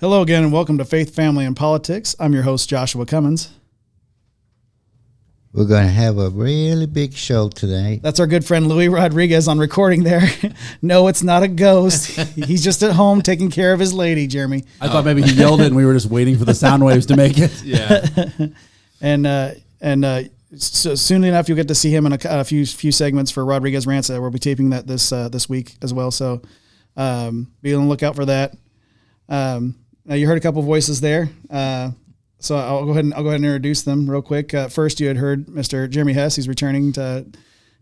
Hello again, and welcome to Faith, Family, and Politics. I'm your host, Joshua Cummins. We're going to have a really big show today. That's our good friend Louis Rodriguez on recording there. No, it's not a ghost. He's just at home taking care of his lady, Jeremy. I thought maybe he yelled it and we were just waiting for the sound waves to make it. Yeah. So soon enough, you'll get to see him in a few segments for Rodriguez Rants. We'll be taping that this week as well. So be on the lookout for that. Now you heard a couple voices there. So I'll go ahead and introduce them real quick. First, you had heard Mr. Jeremy Hess. He's returning to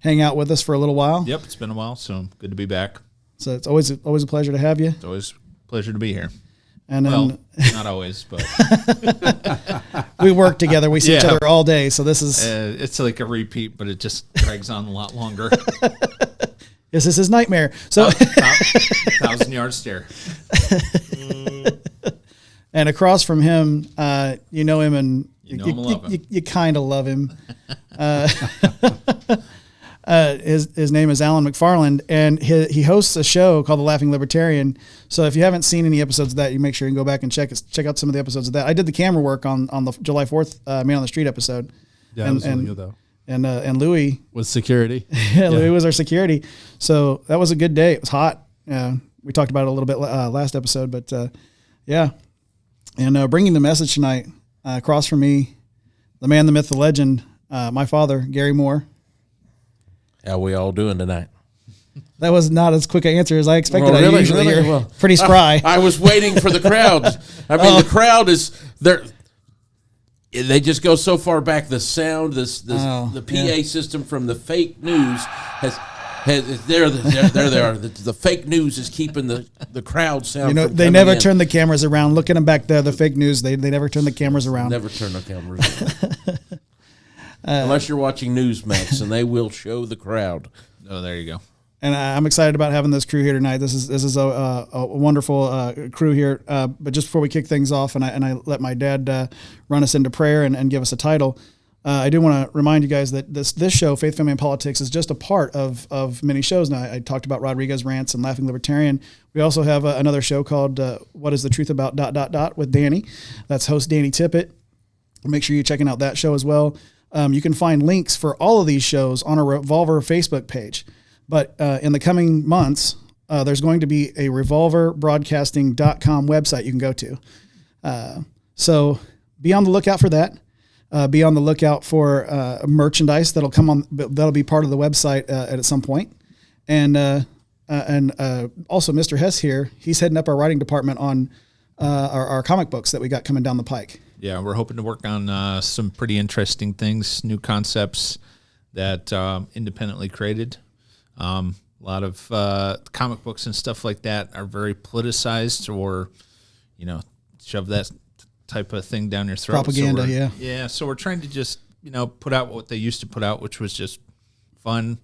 hang out with us for a little while. Yep, it's been a while, so good to be back. So it's always a pleasure to have you. It's always a pleasure to be here. And then, not always, but we work together. We see each other all day. So this is it's like a repeat, but it just drags on a lot longer. This is his nightmare. So 1,000-yard stare. And across from him, you know him and you kind of love him. His name is Alan McFarland, and he hosts a show called The Laughing Libertarian. So if you haven't seen any episodes of that, you make sure you can go back and check out some of the episodes of that. I did the camera work on the July 4th Man on the Street episode. Yeah, it was really good though. And Louis was security. Louis was our security. So that was a good day. It was hot. We talked about it a little bit last episode, but yeah. And bringing the message tonight, across from me, the man, the myth, the legend, my father, Gary Moore. How we all doing tonight? That was not as quick an answer as I expected. Well, really? Usually Really? you're Well, pretty spry. I was waiting for the crowd. I mean, the crowd is there. They just go so far back. The sound, the PA system from the fake news has there they are. The fake news is keeping the crowd sound. They never turn the cameras around. Look at them back there. The fake news. They never turn the cameras around. Never turn the cameras around. Unless you're watching Newsmax, and they will show the crowd. Oh, there you go. And I'm excited about having this crew here tonight. This is a wonderful crew here. But just before we kick things off, and I let my dad run us into prayer and give us a title, I do want to remind you guys that this show, Faith, Family, and Politics, is just a part of many shows. Now, I talked about Rodriguez Rants and Laughing Libertarian. We also have another show called What is the Truth About ... with Danny. That's host Danny Tippett. Make sure you're checking out that show as well. You can find links for all of these shows on our Revolver Facebook page. But in the coming months, there's going to be a revolverbroadcasting.com website you can go to. So be on the lookout for that. Be on the lookout for merchandise that'll be part of the website at some point. And also Mr. Hess here, he's heading up our writing department on our comic books that we got coming down the pike. Yeah, we're hoping to work on some pretty interesting things, new concepts that independently created. A lot of comic books and stuff like that are very politicized, or shove that type of thing down your throat. Propaganda, Yeah, so we're trying to just put out what they used to put out, which was just fun,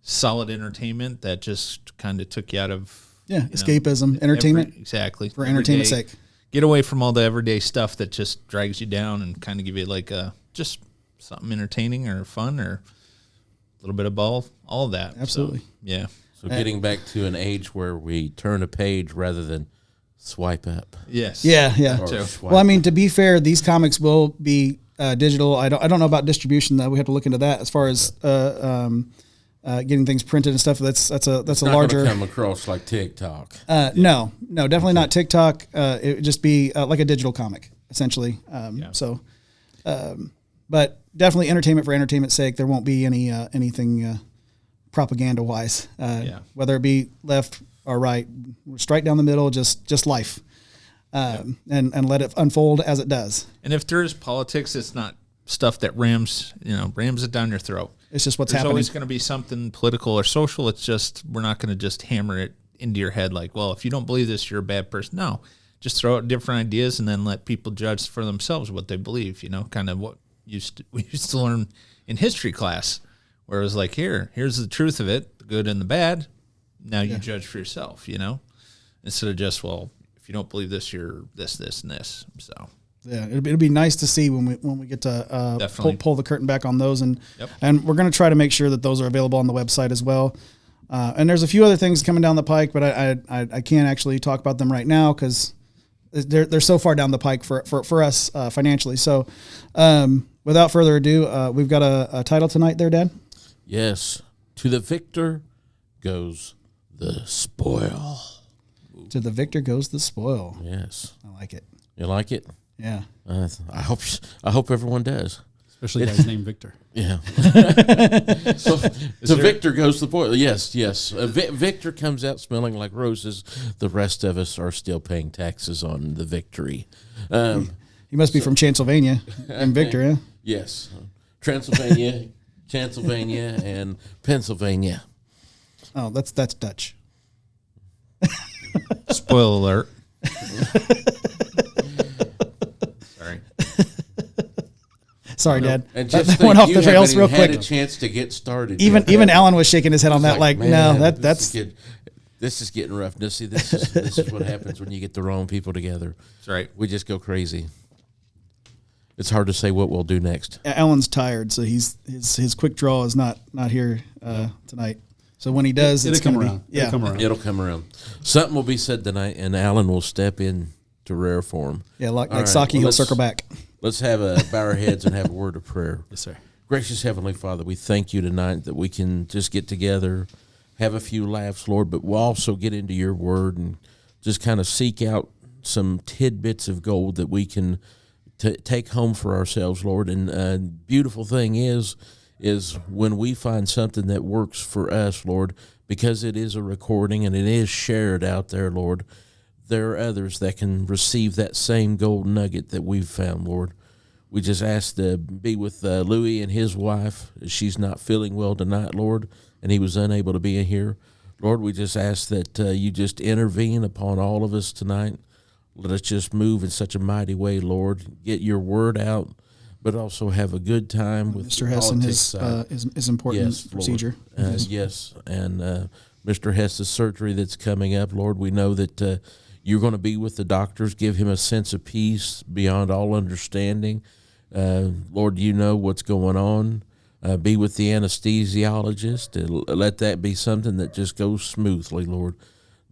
solid entertainment that just kind of took you out of escapism, entertainment. Exactly, for entertainment's sake. Get away from all the everyday stuff that just drags you down and kind of give you like just something entertaining or fun or a little bit of all of that. Absolutely. So, yeah. So getting back to an age where we turn a page rather than swipe up. Yes. Yeah. Well, I mean, to be fair, these comics will be digital. I don't know about distribution though. We have to look into that as far as getting things printed and stuff. That's a larger. Not come across like TikTok. No, definitely not TikTok. It would just be like a digital comic essentially. But definitely entertainment for entertainment's sake. There won't be anything propaganda wise. Whether it be left or right, straight down the middle, just life, and let it unfold as it does. And if there is politics, it's not stuff that rams it down your throat. It's just what's There's happening. always going to be something political or social. It's just we're not going to just hammer it into your head like, well, if you don't believe this, you're a bad person. No, just throw out different ideas and then let people judge for themselves what they believe. Kind of what we used to learn in history class, where it was like, here's the truth of it, the good and the bad. Now you judge for yourself, instead of just, well, if you don't believe this, you're this, and this. So yeah, it'll be nice to see when we get to pull the curtain back on those, and we're going to try to make sure that those are available on the website as well. And there's a few other things coming down the pike, but I can't actually talk about them right now because they're so far down the pike for us financially. So without further ado, we've got a title tonight there, Dad. Yes. To the victor goes the spoil. To the victor goes the spoil. Yes. I like it. You like it? Yeah. I hope everyone does. Especially guys named Victor. Yeah. So Victor goes the spoil. Yes. Victor comes out smelling like roses. The rest of us are still paying taxes on the victory. He must be from Transylvania and Victor, yeah? Yes. Transylvania, and Pennsylvania. Oh, that's Dutch. Spoiler alert. Sorry. Sorry, Dad. And That just went think, off you the trails haven't real even had quick. a chance to get started. Even yet. Alan was shaking his head on that, like, Man, no, this that's is this is getting rough. Now, see, this is what happens when you get the wrong people together. That's right. We just go crazy. It's hard to say what we'll do next. Alan's tired, so his quick draw is not here tonight. So when he does, It'll it's come gonna around. be, yeah. It'll come around. It'll come around. Something will be said tonight, and Alan will step in to rare form. Yeah, like All right, Saki, well, he'll let's- circle back. Let's bow our heads and have a word of prayer. Yes, sir. Gracious Heavenly Father, we thank you tonight that we can just get together, have a few laughs, Lord, but we'll also get into your word and just kind of seek out some tidbits of gold that we can take home for ourselves, Lord. And beautiful thing is when we find something that works for us, Lord, because it is a recording and it is shared out there, Lord, there are others that can receive that same gold nugget that we've found, Lord. We just ask to be with Louis and his wife. She's not feeling well tonight, Lord, and he was unable to be here. Lord, we just ask that you just intervene upon all of us tonight. Let us just move in such a mighty way, Lord. Get your word out, but also have a good time with Mr. Hess and his important Yes, Lord. procedure. Yes, and Mr. Hess's surgery that's coming up, Lord, we know that you're going to be with the doctors. Give him a sense of peace beyond all understanding. Lord, you know what's going on. Be with the anesthesiologist. And let that be something that just goes smoothly, Lord.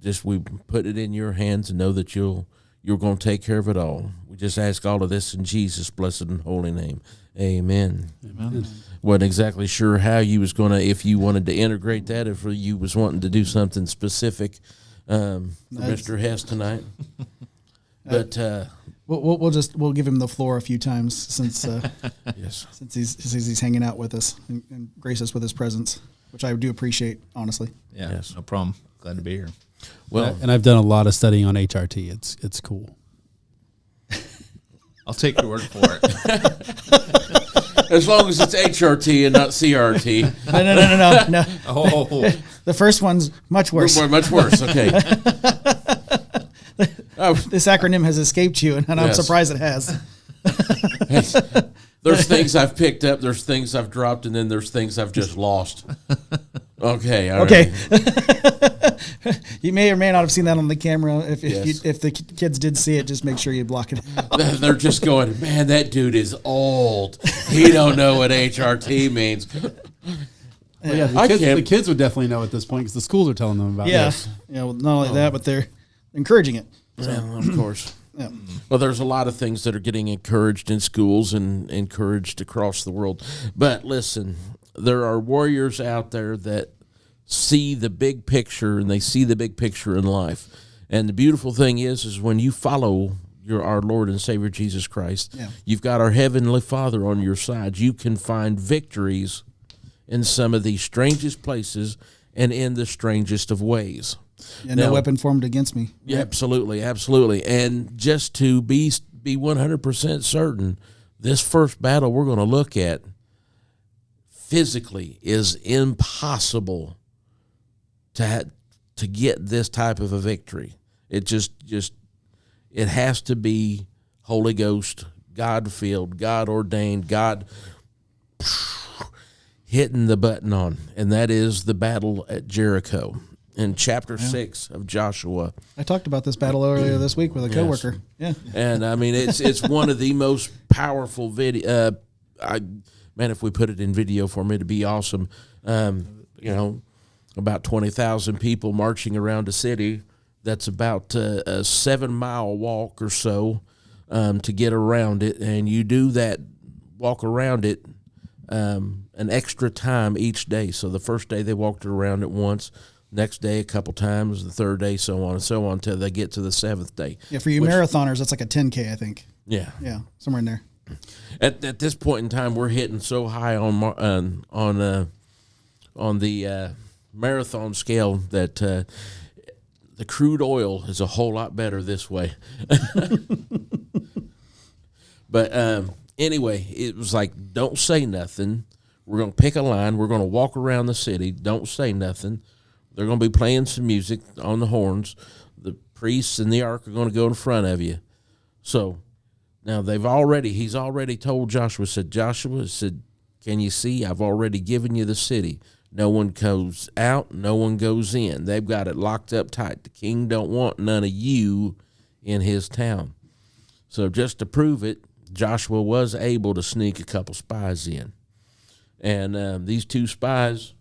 Just we put it in your hands and know that you're going to take care of it all. We just ask all of this in Jesus' blessed and holy name. Amen. Amen. Wasn't exactly sure how you was going to, if you wanted to integrate that, if you was wanting to do something specific for Mr. Hess tonight. But We'll give him the floor a few times since yes, since he's hanging out with us and grace us with his presence, which I do appreciate, honestly. Yeah, Yes. no problem. Glad to be here. well, And I've done a lot of studying on HRT. It's cool. I'll take your word for it. as long as it's HRT and not CRT, No. Oh, The first one's much worse. we're much worse. Okay. This acronym has escaped you, and I'm Yes. surprised it has. There's things I've picked up, there's things I've dropped, and then there's things I've just lost. Okay. all Okay. right. You may or may not have seen that on the camera. If Yes. if the kids did see it, just make sure you block it out. They're just going, man, that dude is old. He don't know what HRT means. Well, yeah, I the can't- kids would definitely know at this point because the schools are telling them about Yeah. it. Yeah. Well, not only that, but they're encouraging it. Well, of course. Yeah. Well, there's a lot of things that are getting encouraged in schools and encouraged across the world. But listen, there are warriors out there that see the big picture, and they see the big picture in life. And the beautiful thing is when you follow our Lord and Savior Jesus Christ, Yeah. you've got our Heavenly Father on your side. You can find victories in some of the strangest places and in the strangest of ways. And no Now- weapon formed against me. Yeah, absolutely, absolutely. And just to be 100% certain, this first battle we're going to look at physically is impossible to get this type of a victory. It just it has to be Holy Ghost, God-filled, God-ordained, God hitting the button on, and that is the battle at Jericho. In chapter 6 of Joshua. I talked about this battle earlier this week with a coworker. Yeah. And I mean, it's one of the most powerful video. Man, if we put it in video form, it'd be awesome. About 20,000 people marching around a city, that's about a 7-mile walk or so to get around it, and you do that walk around it an extra time each day. So the first day they walked around it once, next day a couple times, the third day, so on and so on until they get to the 7th day. Yeah, for you marathoners, that's like a 10K, I think. Yeah, somewhere in there. At this point in time, we're hitting so high on the marathon scale that the crude oil is a whole lot better this way. But anyway, it was like, don't say nothing. We're going to pick a line. We're going to walk around the city. Don't say nothing. They're going to be playing some music on the horns. The priests and the ark are going to go in front of you. So now he's already told Joshua, said, can you see? I've already given you the city. No one goes out. No one goes in. They've got it locked up tight. The king don't want none of you in his town. So just to prove it, Joshua was able to sneak a couple spies in. And these 2 spies,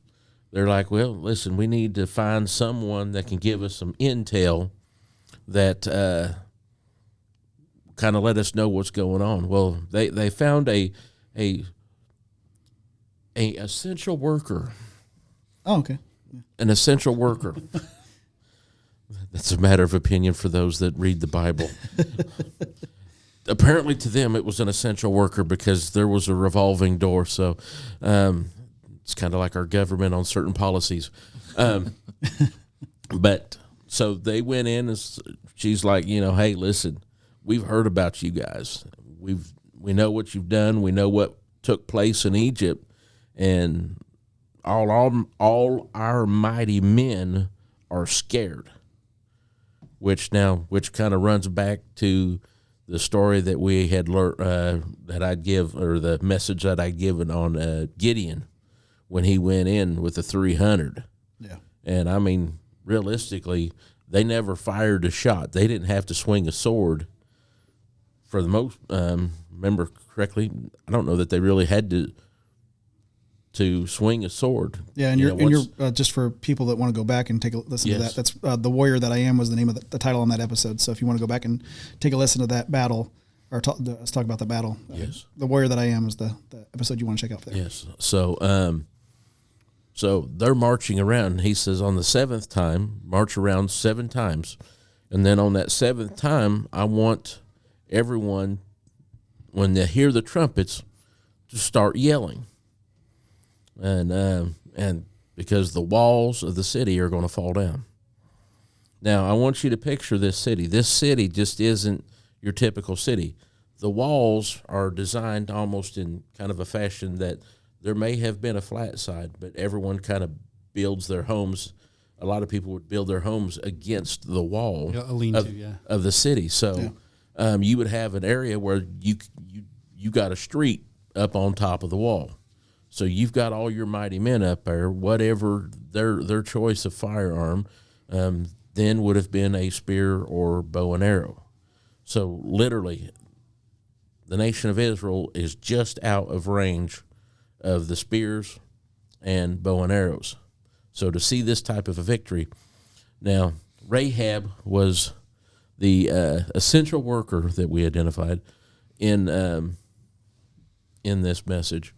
they're like, well, listen, we need to find someone that can give us some intel that kind of let us know what's going on. Well, they found a essential worker. Oh, okay. An essential worker. That's a matter of opinion for those that read the Bible. Apparently to them it was an essential worker because there was a revolving door. So it's kind of like our government on certain policies. But so they went in and she's like, hey, listen, we've heard about you guys. We know what you've done. We know what took place in Egypt, and all our mighty men are scared. Which kind of runs back to the story that we had learned that I'd give, or the message that I'd given on Gideon when he went in with the 300. Yeah, and I mean, realistically, they never fired a shot. They didn't have to swing a sword. For the most, remember correctly, I don't know that they really had to swing a sword. Yeah, and you're just for people that want to go back and take a listen to that. That's The Warrior That I Am was the name of the title on that episode. So if you want to go back and take a listen to that battle, or let's talk about the battle. Yes, The Warrior That I Am is the episode you want to check out there. Yes. So they're marching around. He says on the 7th time, march around 7 times, and then on that 7th time, I want everyone, when they hear the trumpets, to start yelling. And because the walls of the city are going to fall down. Now, I want you to picture this city. This city just isn't your typical city. The walls are designed almost in kind of a fashion that there may have been a flat side, but everyone kind of builds their homes. A lot of people would build their homes against the wall of the city. So you would have an area where you got a street up on top of the wall. So you've got all your mighty men up there, whatever their choice of firearm, then would have been a spear or bow and arrow. So literally, the nation of Israel is just out of range of the spears and bow and arrows. So to see this type of a victory, now Rahab was the essential worker that we identified in this message.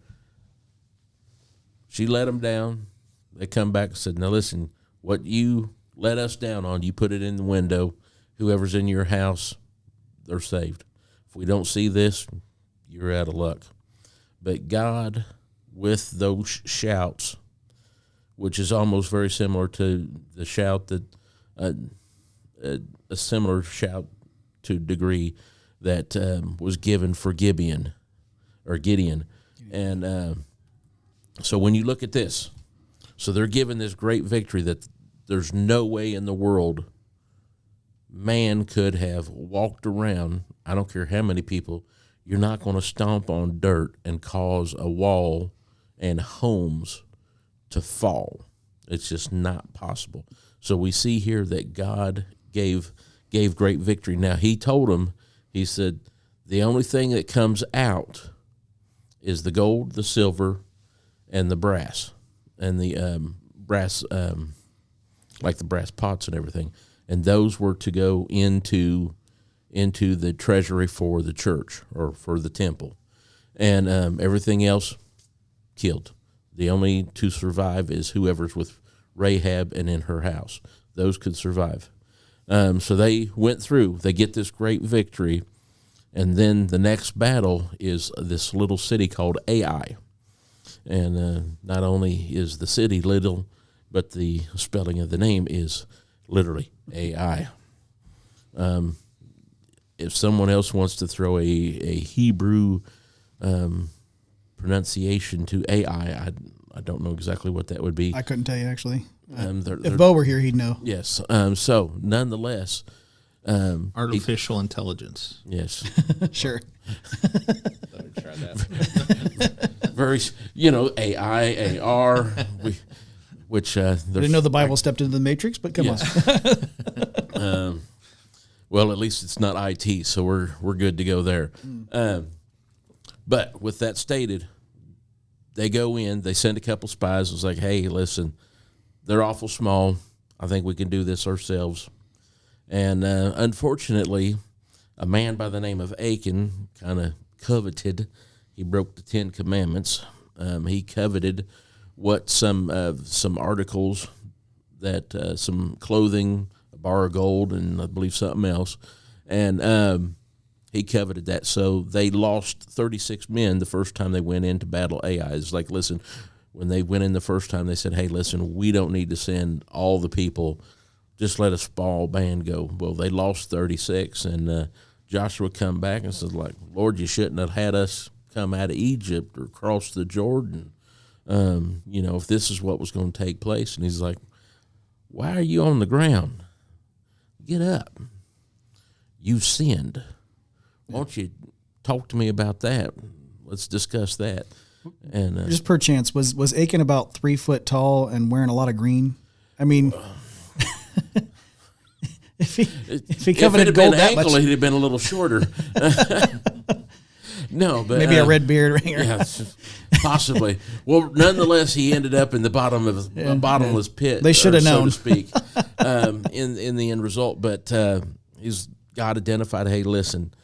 She let them down. They come back and said, now listen, what you let us down on, you put it in the window. Whoever's in your house, they're saved. If we don't see this, you're out of luck. But God, with those shouts, which is almost very similar to the shout that a similar shout to degree that was given for Gideon. And so when you look at this, so they're given this great victory that there's no way in the world man could have walked around. I don't care how many people. You're not going to stomp on dirt and cause a wall and homes to fall. It's just not possible. So we see here that God gave great victory. Now, he told him, he said, the only thing that comes out is the gold, the silver, and the brass. And the brass, like the brass pots and everything. and those were to go into the treasury for the church or for the temple, and everything else killed. The only to survive is whoever's with Rahab and in her house. Those could survive. So they went through. They get this great victory, and then the next battle is this little city called Ai. And not only is the city little, but the spelling of the name is literally AI. If someone else wants to throw a Hebrew pronunciation to AI, I don't know exactly what that would be. I couldn't tell you, actually. They're, If Bo were here, he'd know. yes. So nonetheless, Artificial intelligence. yes, Sure. Try that. very AI, AR, which I didn't know the Bible stepped into the Matrix, but come on. well, at least it's not IT, so we're good to go there. But with that stated, they go in, they send a couple spies. It's like, hey, listen, they're awful small. I think we can do this ourselves. And unfortunately, a man by the name of Achan kind of coveted. He broke the 10 Commandments. He coveted what some articles that some clothing, a bar of gold, and I believe something else. And he coveted that. So they lost 36 men the first time they went into battle Ai. It's like, listen, when they went in the first time, they said, hey, listen, we don't need to send all the people. Just let a small band go. Well, they lost 36, and Joshua come back and says, like, Lord, you shouldn't have had us come out of Egypt or cross the Jordan, if this is what was going to take place. And he's like, why are you on the ground? Get up. You've sinned. Why don't you talk to me about that? Let's discuss that. And Just per chance, was Achan about 3 foot tall and wearing a lot of green? I mean, if he coveted had gold been that ankle, much, he'd have been a little shorter. No, but maybe a red beard ringer. yeah, possibly. Well, nonetheless, he ended up in the bottom of a bottomless pit. They should have known, so to speak, in the end result. But God identified, hey, listen,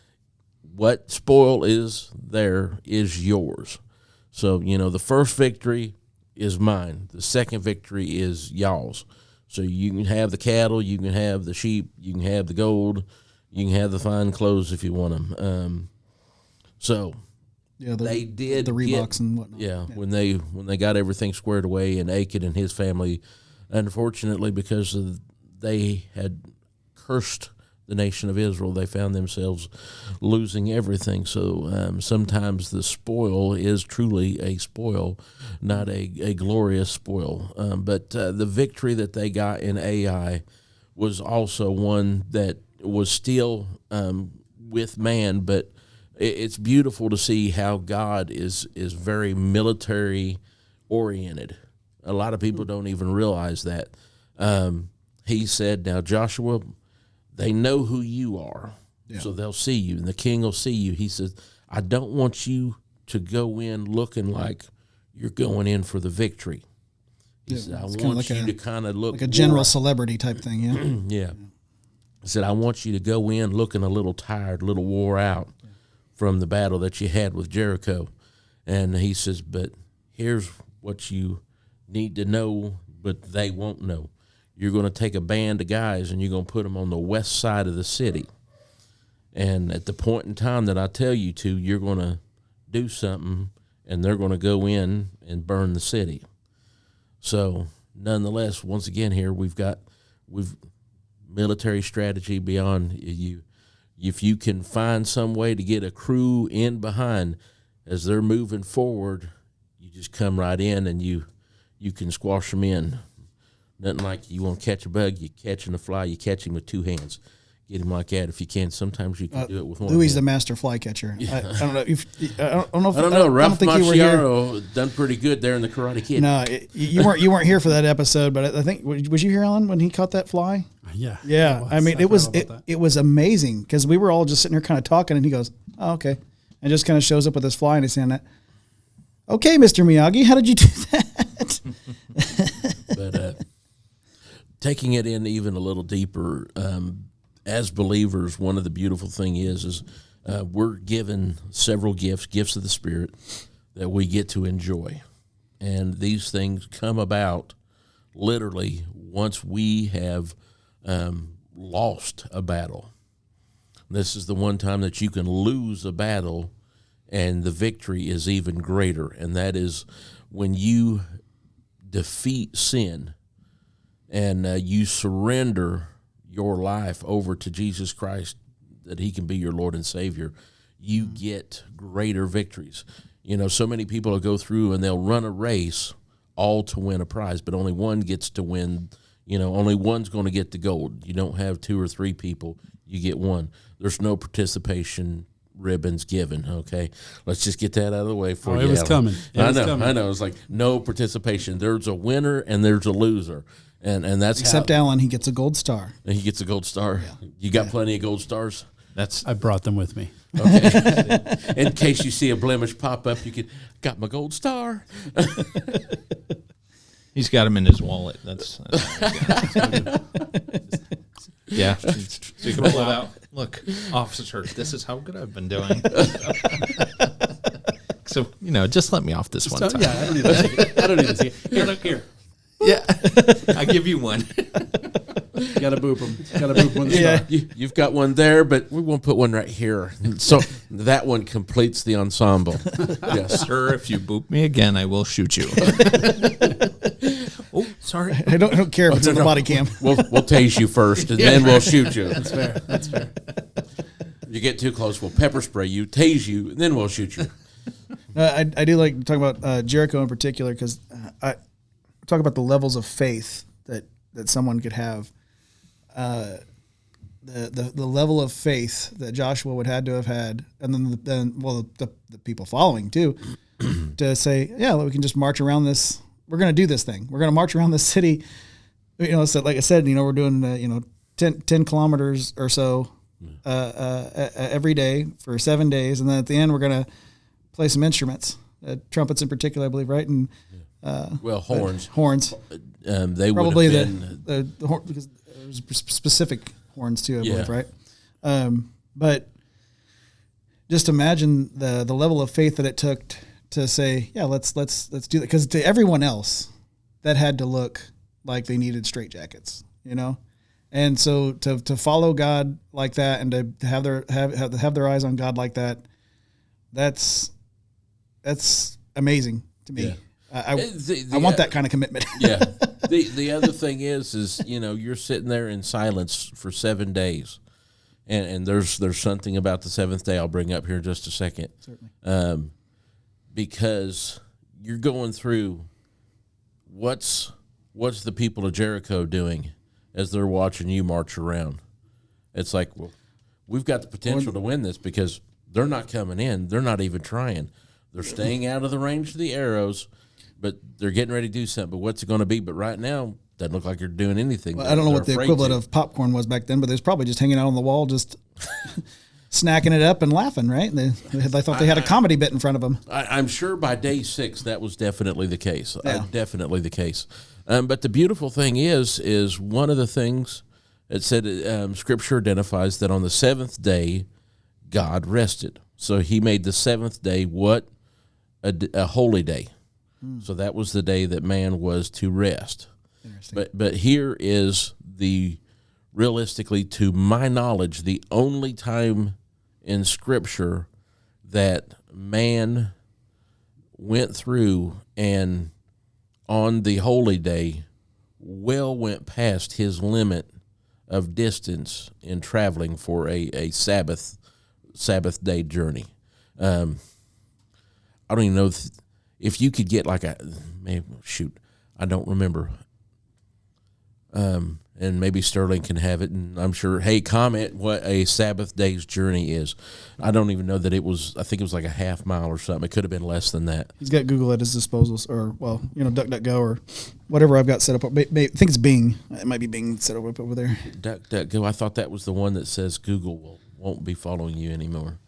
what spoil is there is yours. So, the first victory is mine. The second victory is y'all's. So you can have the cattle, you can have the sheep, you can have the gold, you can have the fine clothes if you want them. They did the Reeboks and whatnot. Yeah, when they got everything squared away, and Achan and his family, unfortunately, because they had cursed the nation of Israel, they found themselves losing everything. So sometimes the spoil is truly a spoil, not a glorious spoil. But the victory that they got in Ai was also one that was still with man, but it's beautiful to see how God is very military oriented. A lot of people don't even realize that. He said, now Joshua, they know who you are, so they'll see you, and the king will see you. He says, I don't want you to go in looking like you're going in for the victory. He said, I want you to kind of look like a general celebrity type thing, yeah? Yeah. He said, I want you to go in looking a little tired, a little wore out from the battle that you had with Jericho. And he says, but here's what you need to know, but they won't know. You're going to take a band of guys and you're going to put them on the west side of the city. And at the point in time that I tell you to, you're going to do something, and they're going to go in and burn the city. So nonetheless, once again here, we've military strategy beyond you. If you can find some way to get a crew in behind as they're moving forward, you just come right in and you can squash them in. Nothing like you want to catch a bug, you catching a fly, you catch him with 2 hands. Get him like that if you can. Sometimes you can do it with one. Louis hand. the master fly catcher. Yeah. I don't know. I don't know. I don't know. Ralph think you were here. Macchiaro done pretty good there in the Karate Kid. No, you weren't here for that episode, but I think was you here, Alan, when he caught that fly? Yeah. Yeah. I mean, it was amazing because we were all just sitting there kind of talking, and he goes, "Oh, okay," and just kind of shows up with his fly in his hand. Okay, Mr. Miyagi, how did you do that? But taking it in even a little deeper, as believers, one of the beautiful thing is we're given several gifts of the Spirit that we get to enjoy. And these things come about literally once we have lost a battle. This is the one time that you can lose a battle and the victory is even greater. And that is when you defeat sin and you surrender your life over to Jesus Christ, that he can be your Lord and Savior, you get greater victories. You know, so many people will go through and they'll run a race all to win a prize, but only one gets to win. You know, only one's going to get the gold. You don't have 2 or 3 people. You get one. There's no participation ribbons given, okay? Let's just get that out of the way for you. It was coming. I know. It's like no participation. There's a winner and there's a loser. And that's Except Alan, he gets a gold star. And he gets a gold star. Yeah. You got plenty of gold stars? I brought them with me. Okay. In case you see a blemish pop up, you got my gold star. He's got him in his wallet. That's yeah. So you can pull it out. Look, officer, this is how good I've been doing. So, just let me off this one time. Yeah, I don't need to see it. Here, look here. Yeah. I'll give you one. Got to boop them. Got to boop one. Yeah, you've got one there, but we won't put one right here. So that one completes the ensemble. Yes, sir. If you boop me again, I will shoot you. Oh, sorry. I don't care if it's in the body cam. We'll tase you first, and then we'll shoot you. That's fair. That's fair. You get too close, we'll pepper spray you, tase you, and then we'll shoot you. I do like talking about Jericho in particular because I talk about the levels of faith that someone could have. The level of faith that Joshua would had to have had, and then the people following too, to say, yeah, we can just march around this. We're going to do this thing. We're going to march around this city. So like I said, we're doing 10 kilometers or so every day for 7 days, and then at the end we're going to play some instruments, trumpets in particular, I believe, right? And horns. Horns. They probably would have been the horn, because there's specific horns too, I believe, right? But just imagine the level of faith that it took to say, yeah, let's do that, because to everyone else that had to look like they needed straitjackets, and so to follow God like that and to have their eyes on God like that, that's amazing to me. Yeah. I want that kind of commitment. Yeah. The other thing is you're sitting there in silence for 7 days, and there's something about the seventh day I'll bring up here in just a second. Certainly. Because you're going through what's the people of Jericho doing as they're watching you march around. It's like, well, we've got the potential to win this because they're not coming in. They're not even trying. They're staying out of the range of the arrows, but they're getting ready to do something. But what's it going to be? But right now, doesn't look like you're doing anything. Well, I don't know what the equivalent of popcorn was back then, but they was probably just hanging out on the wall, just snacking it up and laughing, right? They thought they had a comedy bit in front of them. I'm sure by day 6 that was definitely the case. Yeah. Definitely the case. But the beautiful thing is one of the things it said, Scripture identifies that on the 7th day, God rested. So he made the 7th day what? A holy day. So that was the day that man was to rest. But here is realistically, to my knowledge, the only time in Scripture that man went through and on the holy day went past his limit of distance in traveling for a Sabbath day journey. I don't even know if you could get like I don't remember. And maybe Sterling can have it, and I'm sure, hey, comment what a Sabbath day's journey is. I don't even know that it was, I think it was like a half mile or something. It could have been less than that. He's got Google at his disposal, or, DuckDuckGo or whatever I've got set up. I think it's Bing. It might be Bing set up over there. DuckDuckGo, I thought that was the one that says Google won't be following you anymore.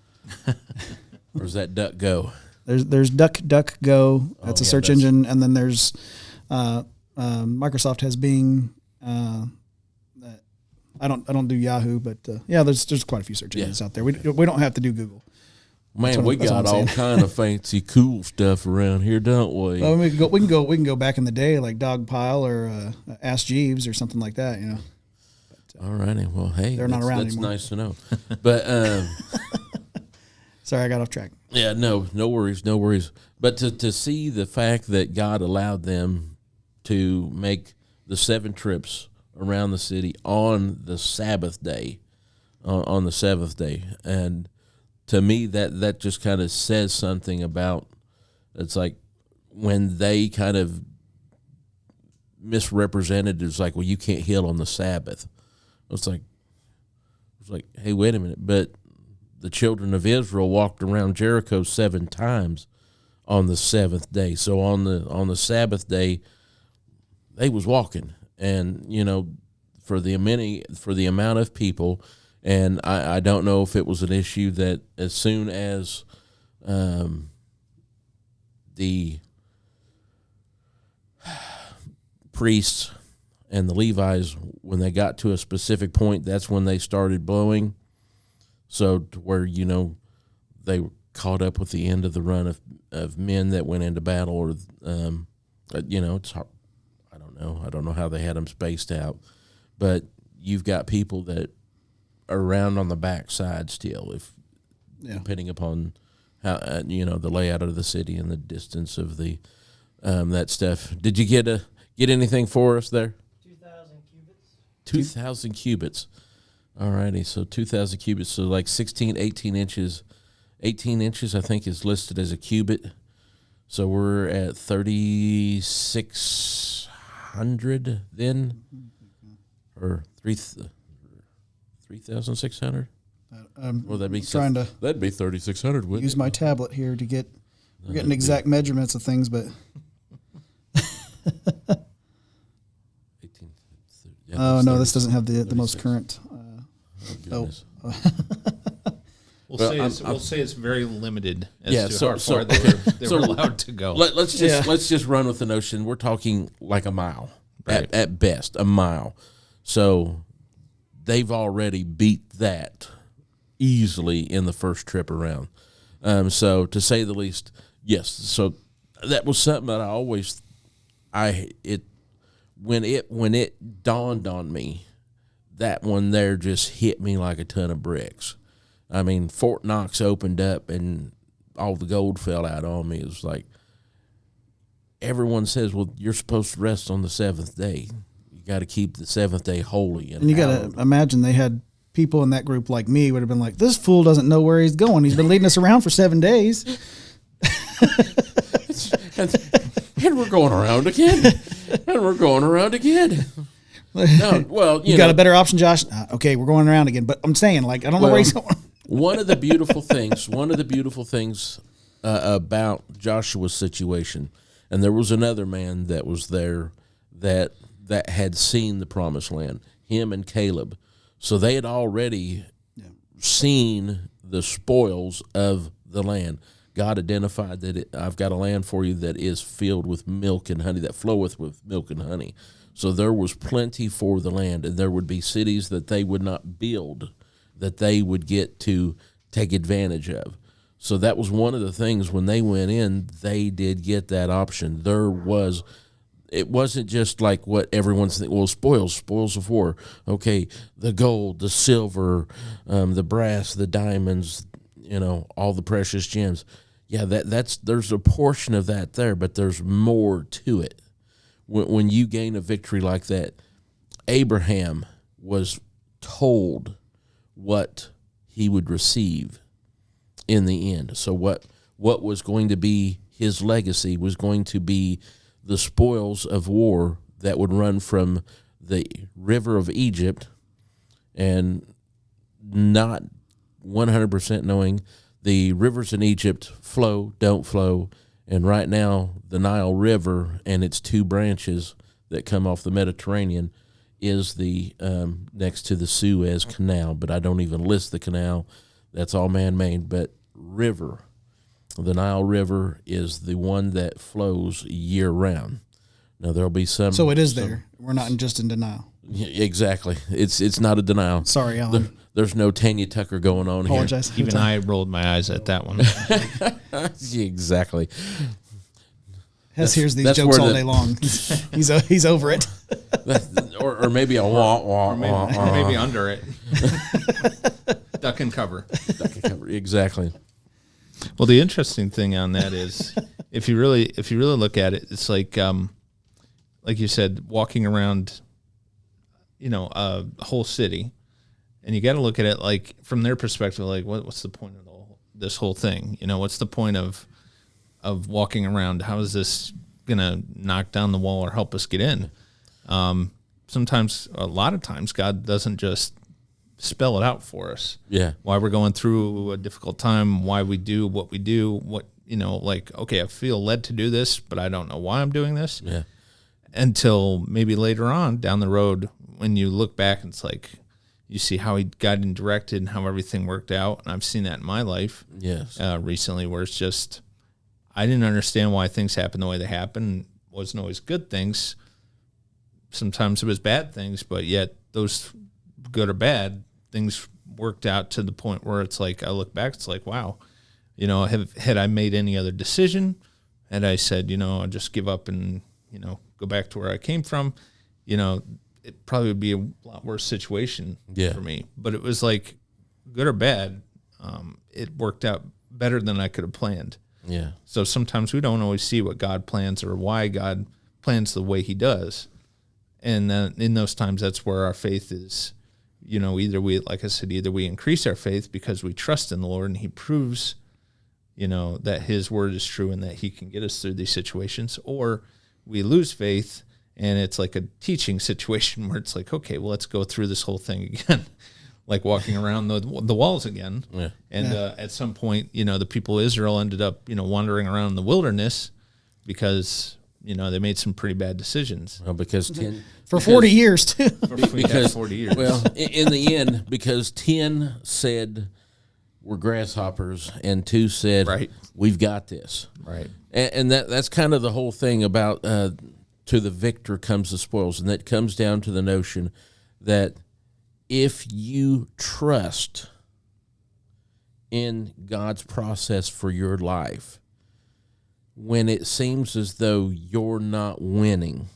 Or is that DuckGo? There's DuckDuckGo. That's a search engine. And then there's Microsoft has Bing. I don't do Yahoo, but yeah, there's quite a few search engines out there. We don't have to do Google. Man, we got all kind of fancy, cool stuff around here, don't we? Well, we can go back in the day like Dogpile or Ask Jeeves or something like that. All righty. Well, hey, they're not around that's anymore. nice to know. But sorry, I got off track. yeah, no worries. But to see the fact that God allowed them to make the 7 trips around the city on the Sabbath day, on the 7th day, and to me that just kind of says something about, it's like when they kind of misrepresented, it's like, well, you can't heal on the Sabbath. It's like, hey, wait a minute, but the children of Israel walked around Jericho 7 times on the 7th day. So on the Sabbath day, they was walking, and for the amount of people, and I don't know if it was an issue that as soon as the priests and the Levites, when they got to a specific point, that's when they started blowing. So to where, they were caught up with the end of the run of men that went into battle, or, it's hard. I don't know how they had them spaced out, but you've got people that are around on the backside still, depending upon how, the layout of the city and the distance of the, that stuff. Did you get anything for us there? 2,000 cubits. 2,000 cubits. All righty. So 2,000 cubits. So like 16, 18 inches. 18 inches, I think, is listed as a cubit. So we're at 3,600 then, or 3,600. Well, that'd be trying to that'd be 3,600. use my tablet here to get. We're getting exact measurements of things, but 18. oh no, this doesn't have the most current. Goodness. We'll say it's very limited as to how far they were allowed to go. Let's just run with the notion we're talking like a mile, Right. at best, a mile. So they've already beat that easily in the first trip around. So to say the least, yes. So that was something that when it dawned on me, that one there just hit me like a ton of bricks. I mean, Fort Knox opened up and all the gold fell out on me. It was like, everyone says, well, you're supposed to rest on the 7th day. You got to keep the 7th day holy. And you got to imagine they had people in that group like me would have been like, this fool doesn't know where he's going. He's been leading us around for 7 days. And we're going around again. No, well, you got a better option, Josh? Okay, we're going around again. But I'm saying, like, I don't know where he's going. One of the beautiful things about Joshua's situation, and there was another man that was there that had seen the promised land, him and Caleb. So they had already seen the spoils of the land. God identified that I've got a land for you that is filled with milk and honey, that floweth with milk and honey. So there was plenty for the land, and there would be cities that they would not build, that they would get to take advantage of. So that was one of the things when they went in, they did get that option. It wasn't just like what everyone's thinking, well, spoils of war. Okay, the gold, the silver, the brass, the diamonds, all the precious gems. Yeah, there's a portion of that there, but there's more to it. When you gain a victory like that, Abraham was told what he would receive in the end. So what was going to be his legacy was going to be the spoils of war that would run from the river of Egypt, and not 100% knowing the rivers in Egypt flow, don't flow. And right now, the Nile River and its 2 branches that come off the Mediterranean is the next to the Suez Canal. But I don't even list the canal. That's all man-made. But the Nile River is the one that flows year-round. Now, there'll be some... So it is there. We're not just in denial. Yeah, exactly. It's not a denial. Sorry, Alan. There's no Tanya Tucker going on Apologize. Even I rolled my eyes at that one. here. Yeah, exactly. Hess hears these that's jokes where all the- day long. He's over it. Or maybe a wah. Or maybe under it. Duck and cover. Exactly. Well, the interesting thing on that is, if you really look at it, it's like you said, walking around, a whole city, and you got to look at it like from their perspective, like what's the point of this whole thing? What's the point of walking around? How is this gonna knock down the wall or help us get in? Sometimes, a lot of times, God doesn't just spell it out for us. Yeah. Why we're going through a difficult time, why we do what we do, okay, I feel led to do this, but I don't know why I'm doing this. Yeah. Until maybe later on down the road, when you look back, and it's like you see how he guided and directed and how everything worked out. And I've seen that in my life recently, where it's just, I didn't understand why things happened the way they happened. It wasn't always good things. Sometimes it was bad things, but yet those good or bad things worked out to the point where it's like, I look back, it's like, wow, had I made any other decision, had I said, I'll just give up and, go back to where I came from, it probably would be a lot worse situation for me. But it was like, good or bad, it worked out better than I could have planned. Yeah. So sometimes we don't always see what God plans or why God plans the way he does. And then in those times, that's where our faith is, either we increase our faith because we trust in the Lord and he proves, that his word is true and that he can get us through these situations, or we lose faith and it's like a teaching situation where it's like, okay, well, let's go through this whole thing again. Like walking around the walls again. Yeah. And at some point, the people of Israel ended up, wandering around in the wilderness because, they made some pretty bad decisions. Well, because For 40 years, too. because 40 years. Well, in the end, because 10 said we're grasshoppers and 2 said we've got this. Right. And that's kind of the whole thing about to the victor comes the spoils, and that comes down to the notion that if you trust in God's process for your life, when it seems as though you're not winning,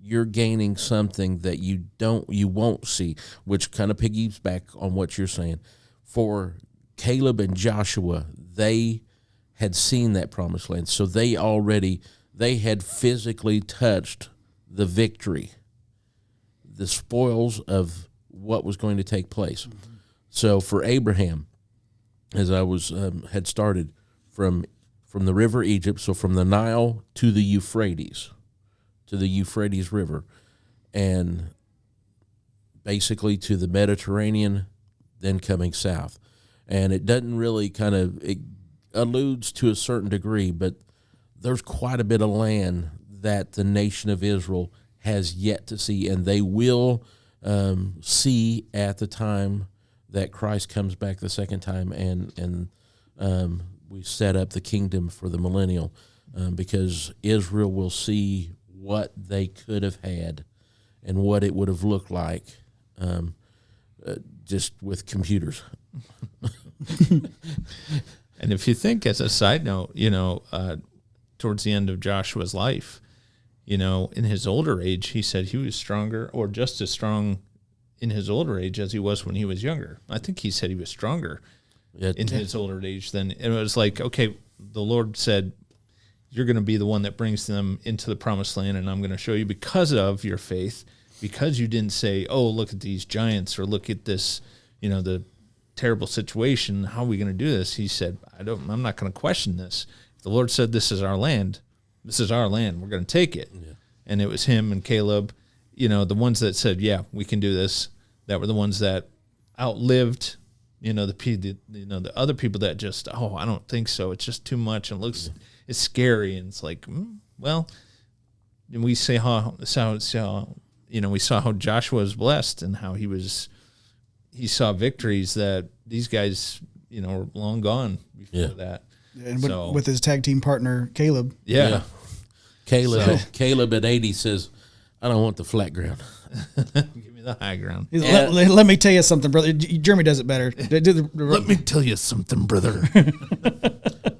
you're gaining something that you won't see, which kind of piggies back on what you're saying. For Caleb and Joshua, they had seen that promised land, so they had physically touched the victory, the spoils of what was going to take place. Mm-hmm. So for Abraham, as I had started from the river Egypt, so from the Nile to the Euphrates River, and basically to the Mediterranean, then coming south. And it doesn't really it alludes to a certain degree, but there's quite a bit of land that the nation of Israel has yet to see, and they will see at the time that Christ comes back the second time, and we set up the kingdom for the millennial, because Israel will see what they could have had and what it would have looked like just with computers. And if you think, as a side note, towards the end of Joshua's life, in his older age, he said he was stronger, or just as strong in his older age as he was when he was younger. I think he said he was stronger in his older age than, it was like, okay, the Lord said, you're going to be the one that brings them into the promised land, and I'm going to show you because of your faith, because you didn't say, oh, look at these giants, or look at this, the terrible situation. How are we going to do this? He said, I'm not going to question this. If the Lord said, this is our land. This is our land. We're going to take it. Yeah. And it was him and Caleb, the ones that said, yeah, we can do this. That were the ones that outlived, the other people that just, oh, I don't think so. It's just too much. And it looks, it's scary. And it's like, well, we say we saw how Joshua was blessed and how he saw victories that these guys, were long gone before that. And with his tag team partner, Caleb. Yeah. Caleb at 80 says, I don't want the flat ground. Give me the high ground. Let me tell you something, brother. Jeremy does it better. Let me tell you something, brother.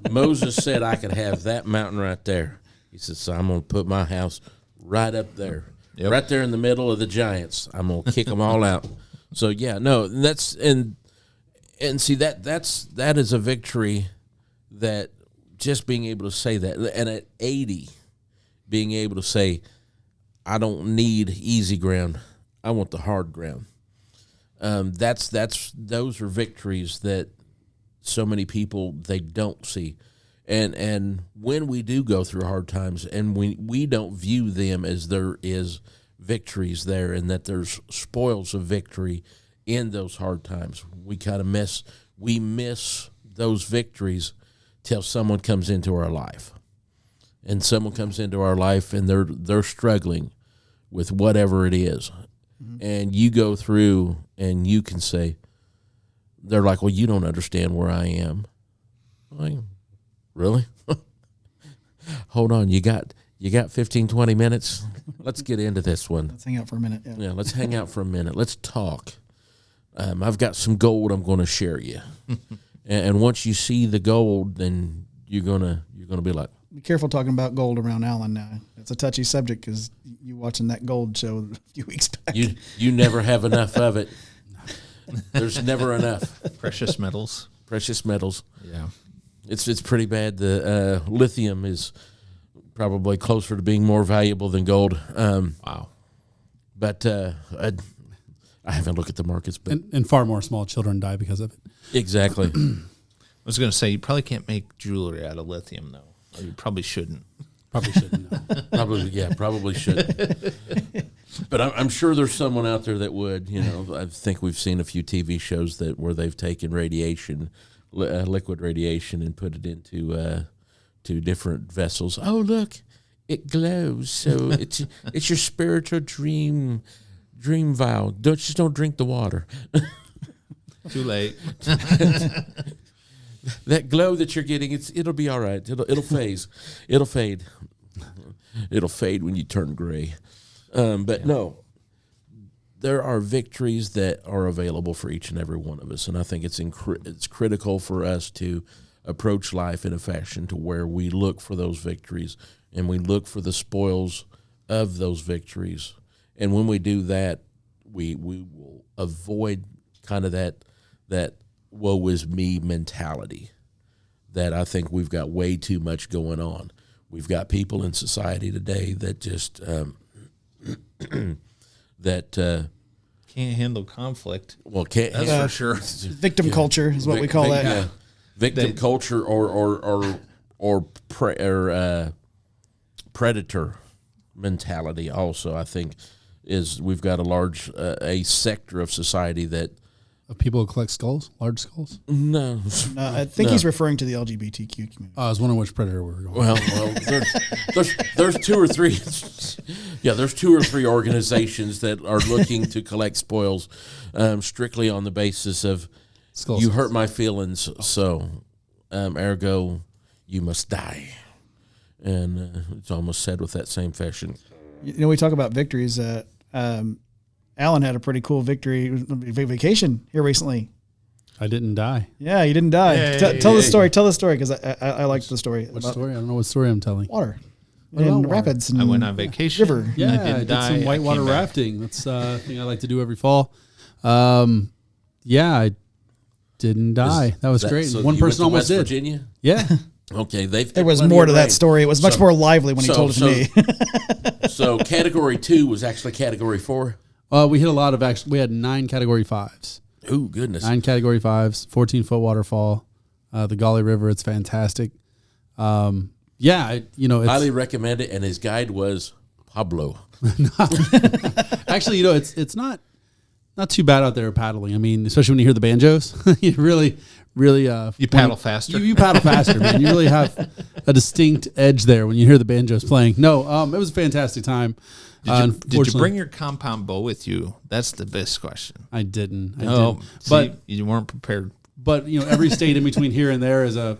Moses said I could have that mountain right there. He said, so I'm going to put my house right up there, right there in the middle of the giants. I'm going to kick them all out. So yeah, no, that's and see that is a victory, that just being able to say that, and at 80, being able to say, I don't need easy ground, I want the hard ground. Those are victories that so many people, they don't see. And when we do go through hard times, and we don't view them as there is victories there, and that there's spoils of victory in those hard times, we kind of miss those victories till someone comes into our life. And someone comes into our life and they're struggling with whatever it is. Mm-hmm. And you go through and you can say, they're like, well, you don't understand where I am. Like, really? Hold on, you got 15, 20 minutes? Let's get into this one. Let's hang out for a minute. Yeah, let's hang out for a minute. Let's talk. I've got some gold I'm going to share you. And once you see the gold, then you're gonna be like, be careful talking about gold around Alan now. It's a touchy subject because you watching that gold show a few weeks back. You never have enough of it. There's never enough. Precious metals. Yeah, it's pretty bad. The lithium is probably closer to being more valuable than gold. Wow. But I haven't looked at the markets, but and far more small children die because of it. Exactly. I was going to say, you probably can't make jewelry out of lithium, though. Or you probably shouldn't. Probably shouldn't. No. Probably shouldn't. But I'm sure there's someone out there that would. You know, I think we've seen a few TV shows where they've taken radiation, liquid radiation, and put it into to different vessels. Oh, look, it glows. So it's your spiritual dream vial. Just don't drink the water. Too late. That glow that you're getting, it'll be all right. It'll phase. It'll fade. It'll fade when you turn gray. But no, there are victories that are available for each and every one of us, and I think it's critical for us to approach life in a fashion to where we look for those victories and we look for the spoils of those victories. And when we do that, we will avoid kind of that woe is me mentality that I think we've got way too much going on. We've got people in society today that just Can't handle conflict. Well, can't. That's for sure. Victim culture is what we call that. Yeah. Victim culture or predator mentality. Also, I think we've got a large a sector of society that. Of people who collect skulls, large skulls? No. I think he's referring to the LGBTQ community. I was wondering which predator we were going. Well, there's two or three. Yeah, there's 2 or 3 organizations that are looking to collect spoils, strictly on the basis of you hurt my feelings, so ergo you must die, and it's almost said with that same fashion. You know, we talk about victories. Alan had a pretty cool vacation here recently. I didn't die. Yeah, you didn't die. Tell the story. Tell the story because I liked the story. What story? I don't know what story I'm telling. Water. In rapids. And I went on vacation. River. Yeah, I did some whitewater rafting. That's a thing I like to do every fall. Yeah, I didn't die. That was great. So one person almost did. Virginia? Yeah. Okay, there was more to that story. It was much more lively when he told it to me. So category 2 was actually category 4? We hit a lot of we had 9 category 5s. Oh, goodness. 9 category 5s, 14-foot waterfall, the Gauley River. It's fantastic. Yeah, it's highly recommend it, and his guide was Pablo. Actually, it's not too bad out there paddling. I mean, especially when you hear the banjos, you really you paddle faster. You paddle faster, man. You really have a distinct edge there when you hear the banjos playing. No, it was a fantastic time. Did you bring your compound bow with you? That's the best question. I didn't. But you weren't prepared. But every state in between here and there is a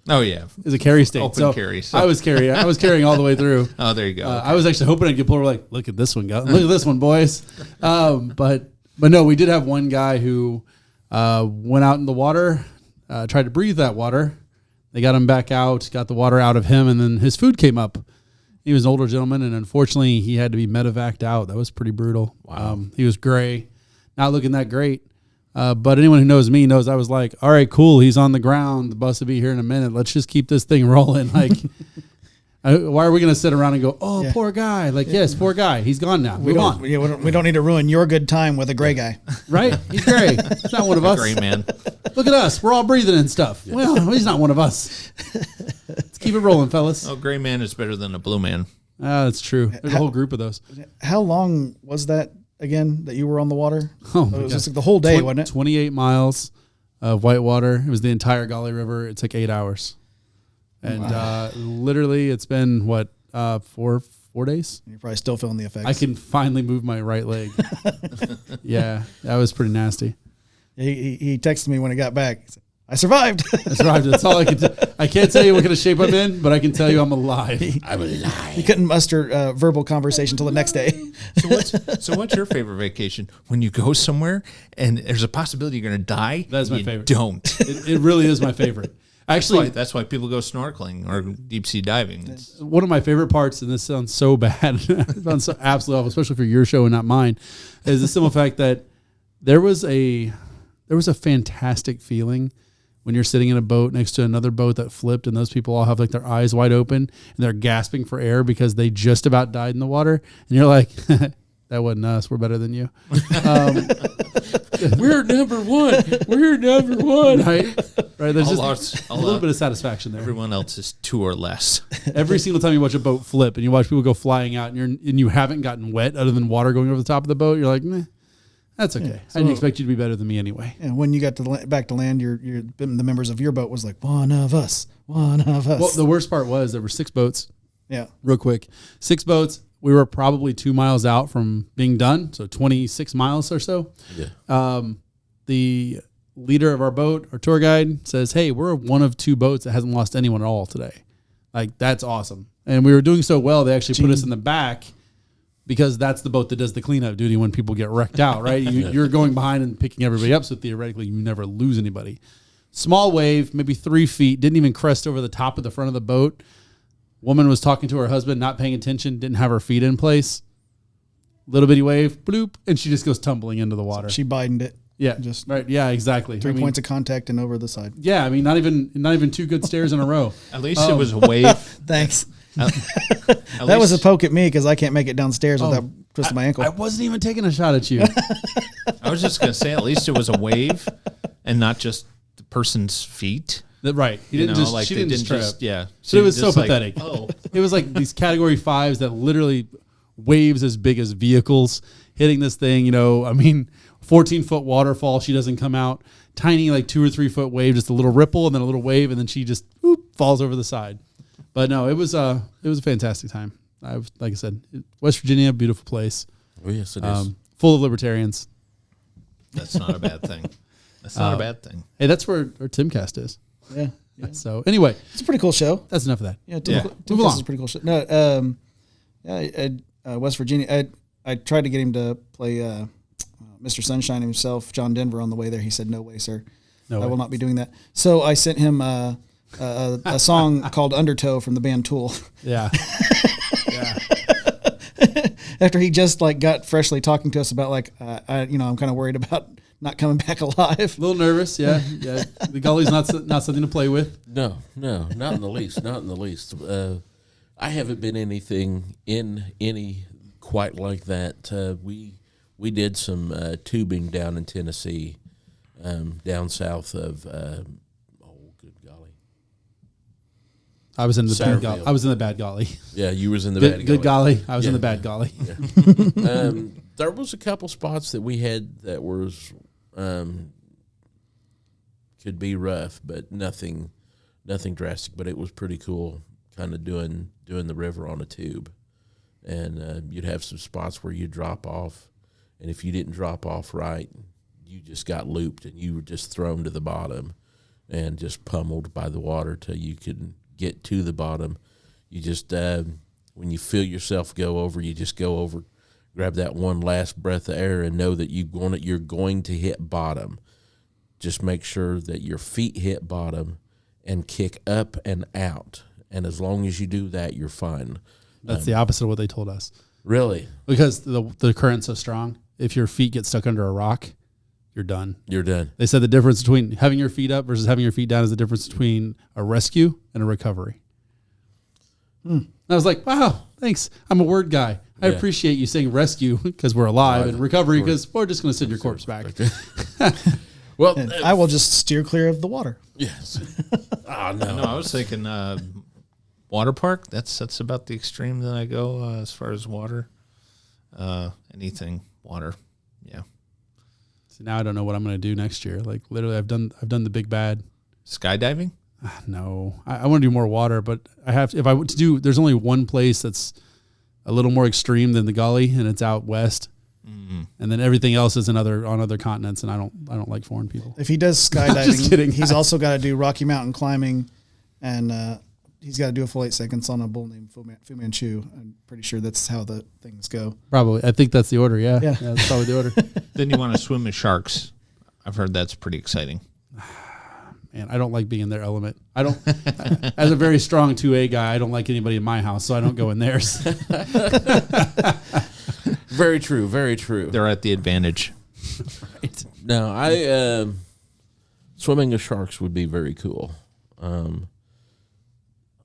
Oh yeah, It's a carry state. Open carry, so. I was carrying all the way through. Oh, there you go. I was actually hoping I'd get pulled over, like, look at this one, guys. Look at this one, boys. But no, we did have one guy who went out in the water, tried to breathe that water. They got him back out, got the water out of him, and then his food came up. He was an older gentleman, and unfortunately, he had to be medevaced out. That was pretty brutal. Wow. He was gray, not looking that great. But anyone who knows me knows I was like, all right, cool. He's on the ground. The bus will be here in a minute. Let's just keep this thing rolling. Like, why are we going to sit around and go, oh, poor guy? Like, yes, poor guy. He's gone now. Move on. We don't need to ruin your good time with a gray guy. Right? He's gray. He's not one of us. Gray man. Look at us. We're all breathing and stuff. Well, he's not one of us. Let's keep it rolling, fellas. Oh, gray man is better than a blue man. That's true. There's a whole group of those. How long was that again that you were on the water? Oh, it was just like the whole day, wasn't it? 28 miles of whitewater. It was the entire Gauley River. It took 8 hours. And literally it's been, 4 days? You're probably still feeling the effects. I can finally move my right leg. Yeah, that was pretty nasty. He texted me when he got back. He said, I survived. I survived. That's all I can tell. I can't tell you what kind of shape I'm in, but I can tell you I'm alive. I'm alive. He couldn't muster verbal conversation until the next day. So what's your favorite vacation? When you go somewhere and there's a possibility you're going to die? That is my favorite. Don't. It really is my favorite. Actually, that's why people go snorkeling or deep sea diving. It's one of my favorite parts, and this sounds so bad, it sounds so absolutely awful, especially for your show and not mine, is the simple fact that there was a fantastic feeling when you're sitting in a boat next to another boat that flipped, and those people all have like their eyes wide open and they're gasping for air because they just about died in the water, and you're like, that wasn't us. We're better than you. We're number one. We're number one. Right. There's just a little bit of satisfaction there. Everyone else is 2 or less. Every single time you watch a boat flip and you watch people go flying out and you haven't gotten wet other than water going over the top of the boat, you're like, meh, that's okay. Yeah, so I didn't expect you to be better than me anyway. And when you got back to land, the members of your boat was like, one of us. Well, the worst part was there were 6 boats. Yeah. Real quick. 6 boats. We were probably 2 miles out from being done, so 26 miles or so. Yeah. The leader of our boat, our tour guide, says, hey, we're one of 2 boats that hasn't lost anyone at all today. Like, that's awesome. And we were doing so well, they actually put us in the back because that's the boat that does the cleanup duty when people get wrecked out, right? You're going behind and picking everybody up, so theoretically you never lose anybody. Small wave, maybe 3 feet, didn't even crest over the top of the front of the boat. Woman was talking to her husband, not paying attention, didn't have her feet in place. Little bitty wave, bloop, and she just goes tumbling into the water. She Bidened it. Yeah, just right. Yeah, exactly. 3 points of contact and over the side. Yeah, I mean, not even 2 good stairs in a row. At least it was a wave. Thanks. That was a poke at me because I can't make it downstairs without twisting my ankle. I wasn't even taking a shot at you. I was just gonna say, at least it was a wave and not just the person's feet. Right. He didn't just. Like she didn't just trip. Yeah. So it was so pathetic. It was like these Category 5s that literally waves as big as vehicles hitting this thing. 14-foot waterfall. She doesn't come out. Tiny, like 2 or 3 foot wave, just a little ripple and then a little wave, and then she just falls over the side. But no, it was a fantastic time. Like I said, West Virginia, beautiful place. Oh yes, it is. Full of libertarians. That's not a bad thing. That's not a bad thing. Hey, that's where our Timcast is. Yeah. So anyway, it's a pretty cool show. That's enough of that. Yeah, Timcast is a pretty cool show. No, West Virginia. I tried to get him to play Mr. Sunshine himself, John Denver, on the way there. He said, "No way, sir. I will not be doing that." So I sent him a song called "Undertow" from the band Tool. Yeah. Yeah. After he just got freshly talking to us about I'm kind of worried about not coming back alive. A little nervous, yeah. Yeah. The gully's not something to play with. No, not in the least. Not in the least. I haven't been any quite like that. We did some tubing down in Tennessee, down south of. Good golly! I was in the bad golly. I was in the bad golly. Yeah, you was in the bad golly. Good golly. I was in the bad golly. Yeah. There was a couple spots that we had that was could be rough, but nothing drastic. But it was pretty cool, kind of doing the river on a tube, and you'd have some spots where you drop off, and if you didn't drop off right, you just got looped and you were just thrown to the bottom. and just pummeled by the water till you can get to the bottom. You just, when you feel yourself go over, you just go over, grab that one last breath of air and know that you're going to hit bottom. Just make sure that your feet hit bottom and kick up and out. And as long as you do that, you're fine. That's the opposite of what they told us. Really? Because the current's so strong, if your feet get stuck under a rock, you're done. You're done. They said the difference between having your feet up versus having your feet down is the difference between a rescue and a recovery. I was like, wow, thanks. I'm a word guy. I appreciate you saying rescue because we're alive and recovery because we're just going to send your corpse back. Well, And I will just steer clear of the water. yes. Oh, no. No, I was thinking water park. That's about the extreme that I go as far as water. Anything water. Yeah. So now I don't know what I'm going to do next year. Like literally, I've done the big bad. Skydiving? No, I want to do more water, but I have to, if I were to do, there's only one place that's a little more extreme than the Gully, and it's out west. And then everything else is on other continents, and I don't like foreign people. If he does skydiving, Just kidding, he's also got to do Rocky Mountain climbing, and he's got to do a full 8 seconds on a bull named Fu Manchu. I'm pretty sure that's how the things go. Probably, I think that's the order. Yeah, Yeah. that's probably the order. Then you want to swim with sharks. I've heard that's pretty exciting. Man, I don't like being in their element. I don't. As a very strong 2A guy, I don't like anybody in my house, so I don't go in theirs. Very true. Very true. They're at the advantage. Right. No, swimming with sharks would be very cool.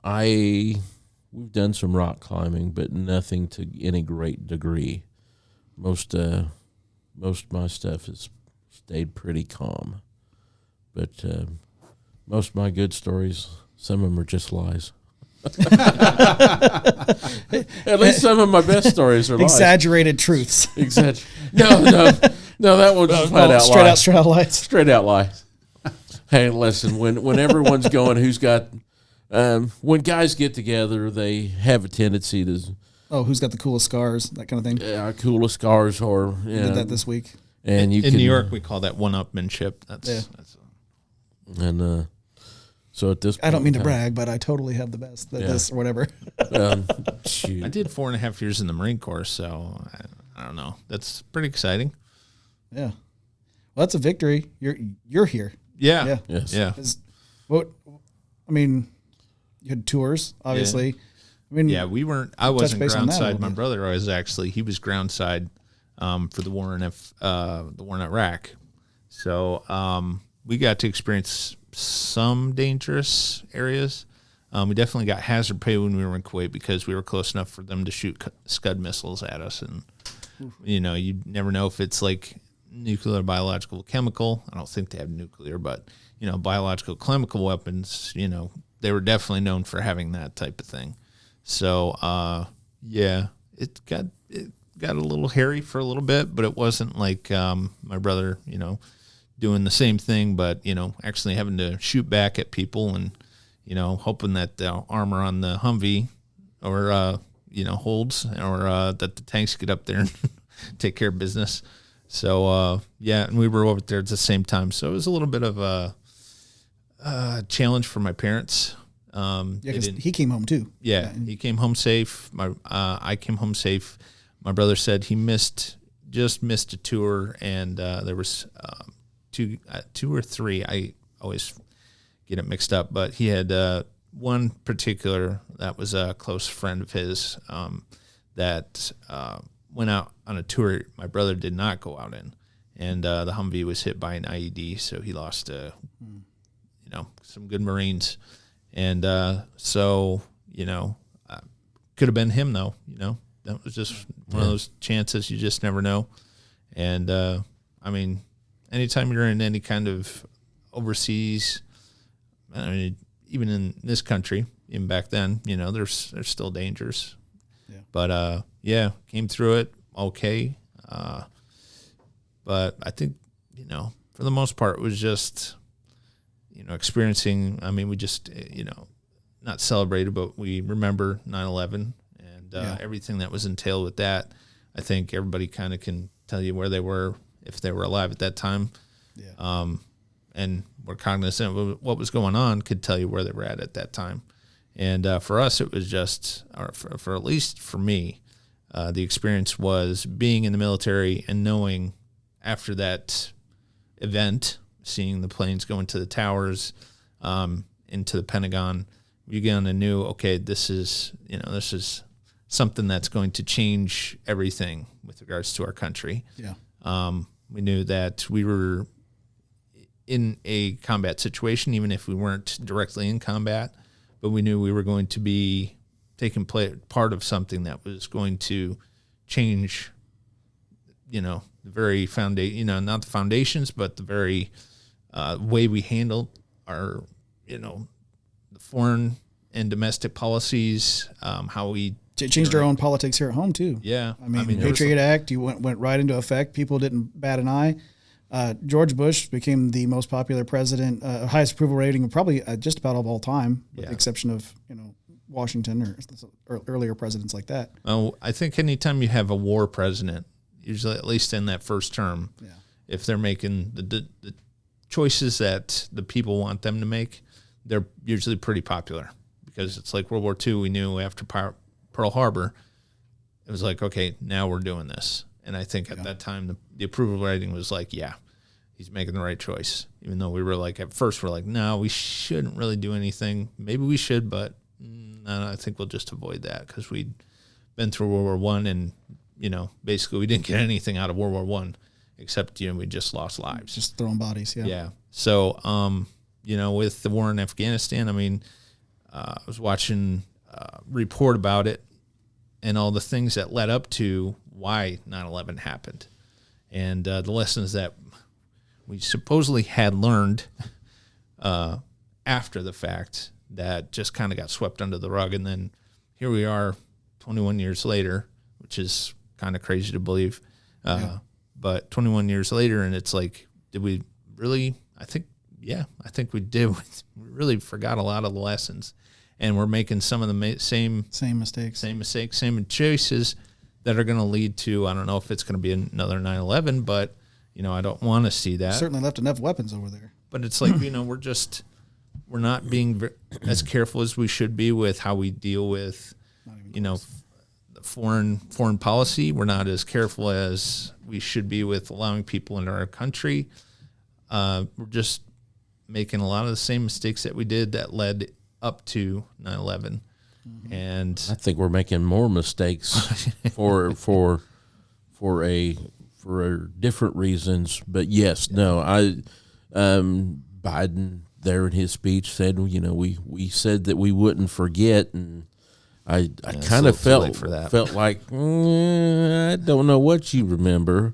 We've done some rock climbing, but nothing to any great degree. Most of my stuff has stayed pretty calm, but most of my good stories, some of them are just lies. At least some of my best stories are lies. Exaggerated truths. No, that one's flat out lies. Straight out lies. Straight out lies. Hey, listen, when everyone's going, who's got, when guys get together, they have a tendency to, Who's got the coolest scars? That kind of thing. coolest scars or, We did that this week. and you in can, New York, we call that one-upmanship. That's and so at this point, I don't mean to brag, but I totally have the best. This or whatever. shoot. I did 4.5 years in the Marine Corps, so I don't know. That's pretty exciting. Yeah. Well, that's a victory. You're here. Yeah. Yeah. Yes. Yeah. I mean, you had tours, obviously. I mean, Yeah, I wasn't base on that a groundside. little My bit. brother he was groundside for the war in Iraq. So we got to experience some dangerous areas. We definitely got hazard pay when we were in Kuwait because we were close enough for them to shoot Scud missiles at us. And, you never know if it's like nuclear, biological, chemical. I don't think they have nuclear, but, biological, chemical weapons, they were definitely known for having that type of thing. So, it got a little hairy for a little bit, but it wasn't like my brother, doing the same thing, but, actually having to shoot back at people and, hoping that the armor on the Humvee or, holds or that the tanks get up there and take care of business. So, and we were over there at the same time. So it was a little bit of a challenge for my parents. because he came home too. Yeah, he came home safe. I came home safe. My brother said he just missed a tour, and there was two or three. I always get it mixed up, but he had one particular that was a close friend of his that went out on a tour. My brother did not go out in, and the Humvee was hit by an IED, so he lost some good Marines. And so, could have been him, though. That was just one of those chances you just never know. And, anytime you're in any kind of overseas, even in this country, even back then, there's still dangers. Yeah. But, came through it okay. But I think, for the most part, it was just experiencing, we just, not celebrated, but we remember 9/11 and everything that was entailed with that. I think everybody kind of can tell you where they were if they were alive at that time. Yeah. and were cognizant of what was going on could tell you where they were at that time. And for us, it was just, or for at least for me, the experience was being in the military and knowing after that event, seeing the planes go into the towers, into the Pentagon, you kind of knew, okay, this is something that's going to change everything with regards to our country. Yeah. We knew that we were in a combat situation, even if we weren't directly in combat, but we knew we were going to be taking part of something that was going to change, the very foundation, not the foundations, but the very way we handled our, the foreign and domestic policies, how we changed our own politics here at home too. Yeah. I mean Patriot Act, you went right into effect. People didn't bat an eye. George Bush became the most popular president, highest approval rating probably just about of all time, with the exception of, Washington or earlier presidents like that. Oh, I think anytime you have a war president, usually at least in that first term, if they're making the choices that the people want them to make, they're usually pretty popular, because it's like World War II. We knew after Pearl Harbor, it was like, okay, now we're doing this. And I think at that time, the approval rating was like, yeah, he's making the right choice. Even though we were like, at first, we're like, no, we shouldn't really do anything. Maybe we should, but no, I think we'll just avoid that, because we'd been through World War I, and, basically we didn't get anything out of World War I except, we just lost lives. Just throwing bodies, yeah. Yeah. So, with the war in Afghanistan, I was watching a report about it and all the things that led up to why 9/11 happened, and the lessons that we supposedly had learned after the fact that just kind of got swept under the rug. And then here we are 21 years later, which is kind of crazy to believe. But 21 years later, and it's like, did we really? I think we did. We really forgot a lot of the lessons, and we're making some of the same mistakes, same choices that are going to lead to, I don't know if it's going to be another 9/11, but, I don't want to see that. Certainly left enough weapons over there. But it's like, we're not being as careful as we should be with how we deal with, the foreign policy. We're not as careful as we should be with allowing people into our country. We're just making a lot of the same mistakes that we did that led up to 9/11. And I think we're making more mistakes for different reasons. But yes, Biden there in his speech said, we said that we wouldn't forget, and I kind of felt like I don't know what you remember.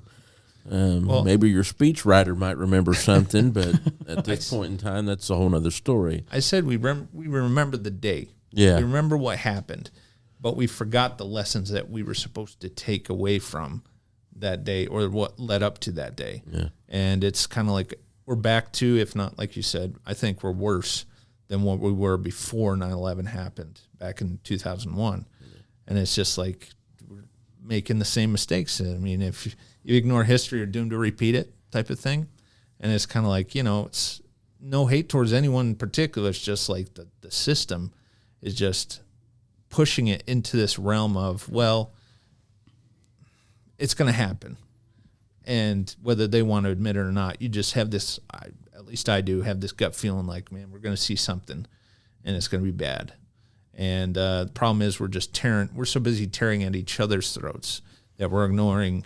Maybe your speechwriter might remember something, but at this point in time, that's a whole other story. I said we remember the day. Yeah. We remember what happened, but we forgot the lessons that we were supposed to take away from that day, or what led up to that day. Yeah. And it's kind of like we're back to, if not, like you said, I think we're worse than what we were before 9/11 happened back in 2001. Yeah. And it's just like we're making the same mistakes. If you ignore history, you're doomed to repeat it, type of thing. And it's kind of like, it's no hate towards anyone in particular. It's just like the system is just pushing it into this realm of, well, it's going to happen. And whether they want to admit it or not, you just have this, at least I do, have this gut feeling like, man, we're going to see something and it's going to be bad. And the problem is we're so busy tearing at each other's throats that we're ignoring,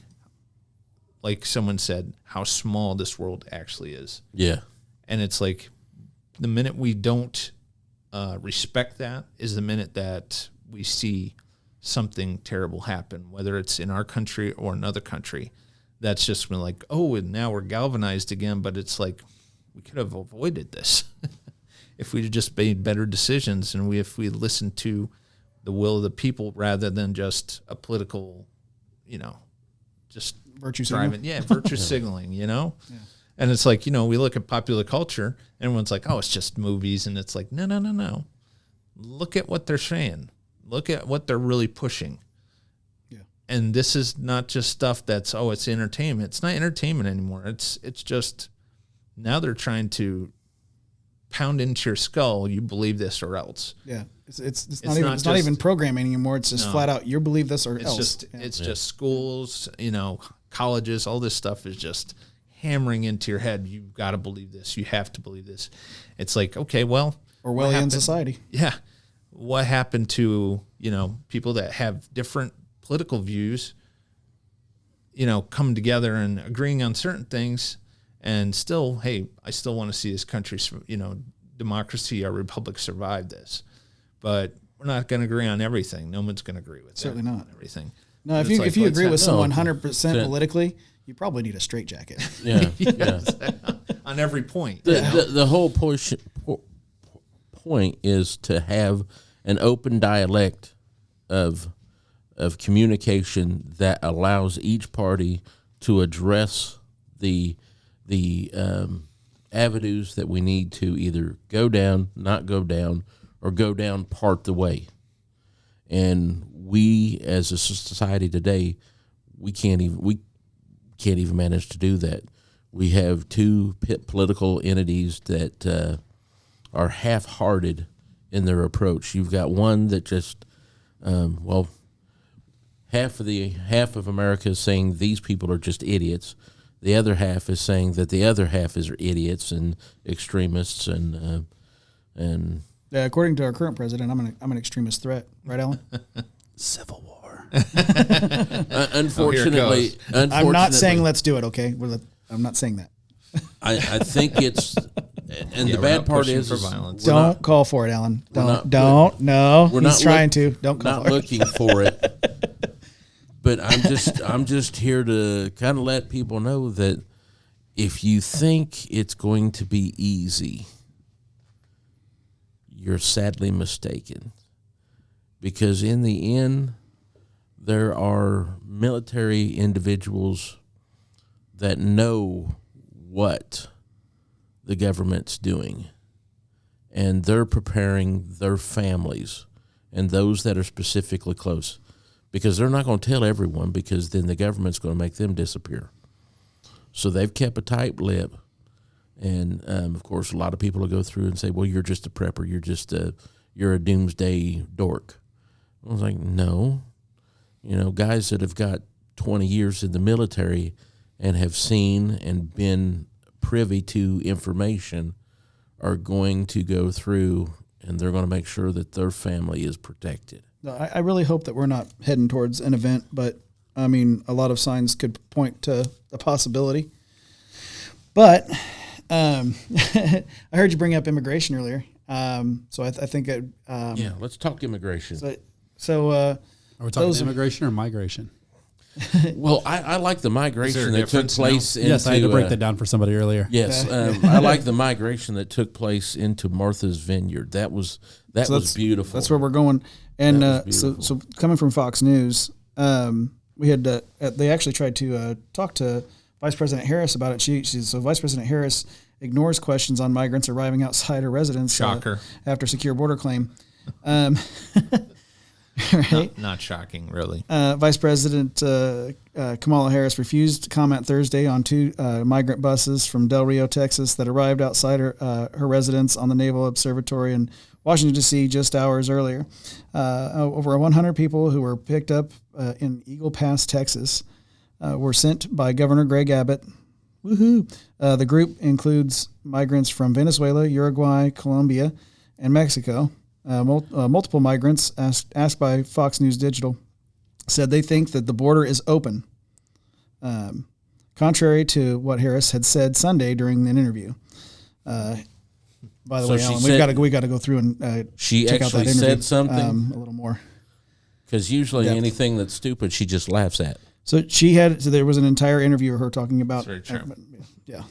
like someone said, how small this world actually is. Yeah. And it's like the minute we don't respect that is the minute that we see something terrible happen, whether it's in our country or another country. That's just when like, oh, and now we're galvanized again. But it's like we could have avoided this if we'd just made better decisions, and if we listened to the will of the people rather than just a political, just virtue signaling. Yeah, virtue signaling, Yeah. And it's like, we look at popular culture, and everyone's like, oh, it's just movies. And it's like, no. Look at what they're saying. Look at what they're really pushing. Yeah. And this is not just stuff that's, it's entertainment. It's not entertainment anymore. It's just Now they're trying to pound into your skull, you believe this or else. Yeah. It's not even programming anymore. It's just flat out, you believe this or else. It's just schools, colleges, all this stuff is just hammering into your head. You've got to believe this. You have to believe this. It's like, okay, well. Orwellian society. Yeah. What happened to, people that have different political views, coming together and agreeing on certain things and still, hey, I still want to see this country's, democracy, our republic survive this. But we're not going to agree on everything. No one's going to agree with Certainly not everything. No, if you agree with someone 100% politically, you probably need a straitjacket. Yeah, on every point. The whole point is to have an open dialect of communication that allows each party to address the avenues that we need to either go down, not go down, or go down part the way. And we, as a society today, we can't even manage to do that. We have two political entities that are half-hearted in their approach. You've got one that just, half of America is saying these people are just idiots. The other half is saying that the other half is idiots and extremists and. Yeah, according to our current president, I'm an extremist threat, right, Alan? Civil war. Unfortunately, I'm not saying let's do it. Okay, I'm not saying that. I think it's, and the bad part is for violence. Don't call for it, Alan. Don't. No, We're he's not trying to. Don't call not for it. looking for it. But I'm just here to kind of let people know that if you think it's going to be easy, you're sadly mistaken. Because in the end, there are military individuals that know what the government's doing, and they're preparing their families and those that are specifically close, because they're not going to tell everyone, because then the government's going to make them disappear. So they've kept a tight lip. And, of course, a lot of people will go through and say, well, you're just a prepper. You're a doomsday dork. I was like, no. Guys that have got 20 years in the military and have seen and been privy to information are going to go through, and they're going to make sure that their family is protected. No, I really hope that we're not heading towards an event, but, I mean, a lot of signs could point to a possibility. But... I heard you bring up immigration earlier. So I think let's talk immigration. So are we talking immigration or migration? Well, I like the migration that took place into... Yes, I had to break that down for somebody earlier. Yes, I like the migration that took place into Martha's Vineyard. That was beautiful. That's where we're going. And so coming from Fox News, we had they actually tried to talk to Vice President Harris about it. So Vice President Harris ignores questions on migrants arriving outside her residence. Shocker. After secure border claim. Right? Not shocking, really. Vice President Kamala Harris refused to comment Thursday on two migrant buses from Del Rio, Texas, that arrived outside her residence on the Naval Observatory in Washington, D.C. just hours earlier. Over 100 people who were picked up in Eagle Pass, Texas, were sent by Governor Greg Abbott. Woohoo! The group includes migrants from Venezuela, Uruguay, Colombia, and Mexico. Multiple migrants asked by Fox News Digital said they think that the border is open, contrary to what Harris had said Sunday during an interview. By the way, Alan, we got to go through and she check out that actually interview said something a little more. Because usually anything that's stupid, she just laughs at. So there was an entire interview of her talking about. Very true. Yeah.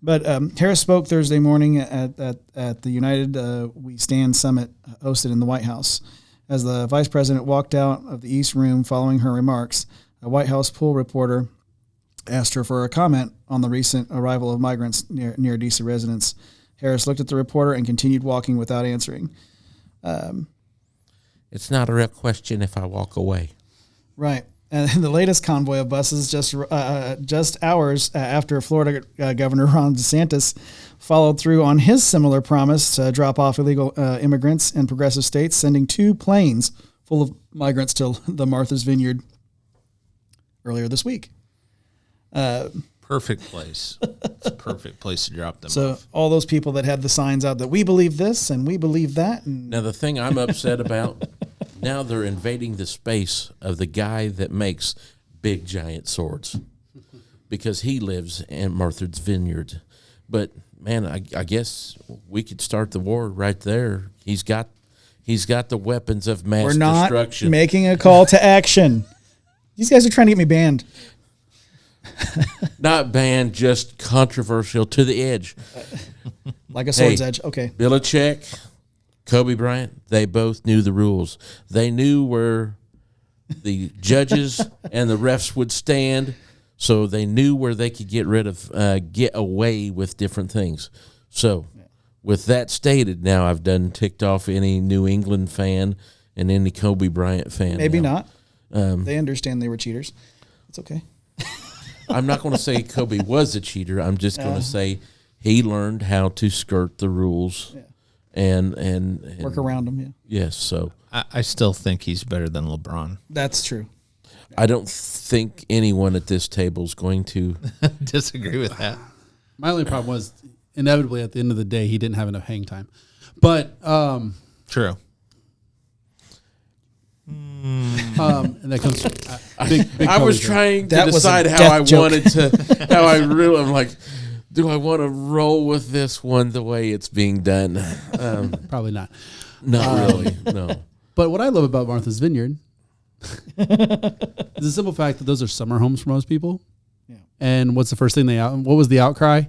But Harris spoke Thursday morning at the United We Stand Summit hosted in the White House. As the vice president walked out of the East Room following her remarks, a White House pool reporter asked her for a comment on the recent arrival of migrants near D.C. residence. Harris looked at the reporter and continued walking without answering. It's not a real question if I walk away. Right. And the latest convoy of buses, just hours after Florida Governor Ron DeSantis followed through on his similar promise to drop off illegal immigrants in progressive states, sending 2 planes full of migrants to the Martha's Vineyard earlier this week. Perfect place. It's a perfect place to drop them So off. all those people that had the signs out that we believe this and we believe that. And Now, the thing I'm upset about, now they're invading the space of the guy that makes big, giant swords because he lives in Martha's Vineyard. But, man, I guess we could start the war right there. He's got the weapons of mass we're not destruction. making a call to action. These guys are trying to get me banned. Not banned, just controversial to the edge. Like a sword's edge. Okay. Belichick, Kobe Bryant, they both knew the rules. They knew where the judges and the refs would stand, so they knew where they could get away with different things. So, with that stated, now I've done ticked off any New England fan and any Kobe Bryant fan. Maybe now. not. They understand they were cheaters. It's okay. I'm not going to say Kobe was a cheater. I'm just going to say he learned how to skirt the rules and Work around them, yeah. Yes, so I still think he's better than LeBron. That's true. I don't think anyone at this table is going to. Disagree with that. My only problem was inevitably at the end of the day he didn't have enough hang time. But True. and that comes big I was Kobe fan. trying to That was a decide how death I joke. wanted to. How I really. I'm like, do I want to roll with this one the way it's being done? Probably not. Not really. No. But what I love about Martha's Vineyard is the simple fact that those are summer homes for most people. Yeah. And what's the first thing what was the outcry?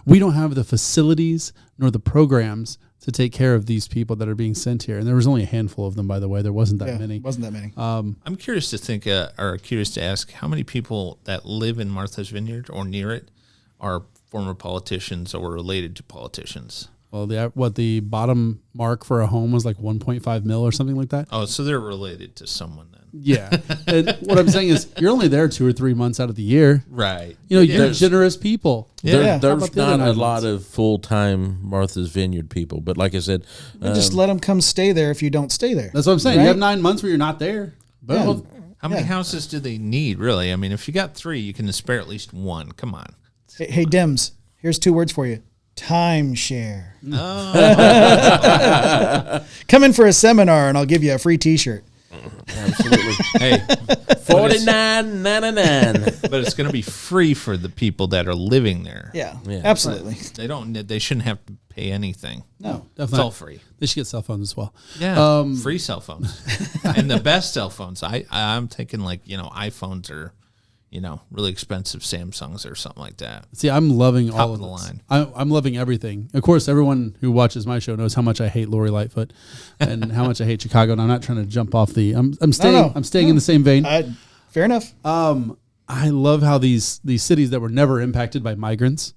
We don't have the facilities nor the programs to take care of these people that are being sent here. And there was only a handful of them, by the way. There wasn't that many. Wasn't that many. I'm curious to think, or curious to ask, how many people that live in Martha's Vineyard or near it are former politicians or related to politicians? Well, the bottom mark for a home was like 1.5 mil or something like that. Oh, so they're related to someone then. Yeah. And what I'm saying is you're only there 2 or 3 months out of the year. Right. You know, you're There's- generous people. Yeah. How There's about the other not a 9 lot months? of full-time Martha's Vineyard people, but like I said, Just let them come stay there if you don't stay there. That's what I'm saying. Right? You have 9 months where you're not there. Boom. How many Yeah. houses do they need, really? I mean, if you got 3, you can spare at least 1. Come on. Hey, Dims, here's 2 words for you. Timeshare. Come in for a seminar and I'll give you a free t-shirt. absolutely Hey, $49.99. but it's going to be free for the people that are living there. Yeah, Yeah. absolutely. They shouldn't have to pay anything. No. It's Definitely. all free. They should get cell phones as well. Yeah, free cell phones, and the best cell phones. I'm thinking like iPhones or really expensive Samsungs or something like that. See, I'm loving Top all of of the this. line. I'm loving everything. Of course, everyone who watches my show knows how much I hate Lori Lightfoot and how much I hate Chicago. And I'm not trying to jump off the. I'm staying. No. I'm staying in the same vein. Fair enough. I love how these cities that were never impacted by migrants,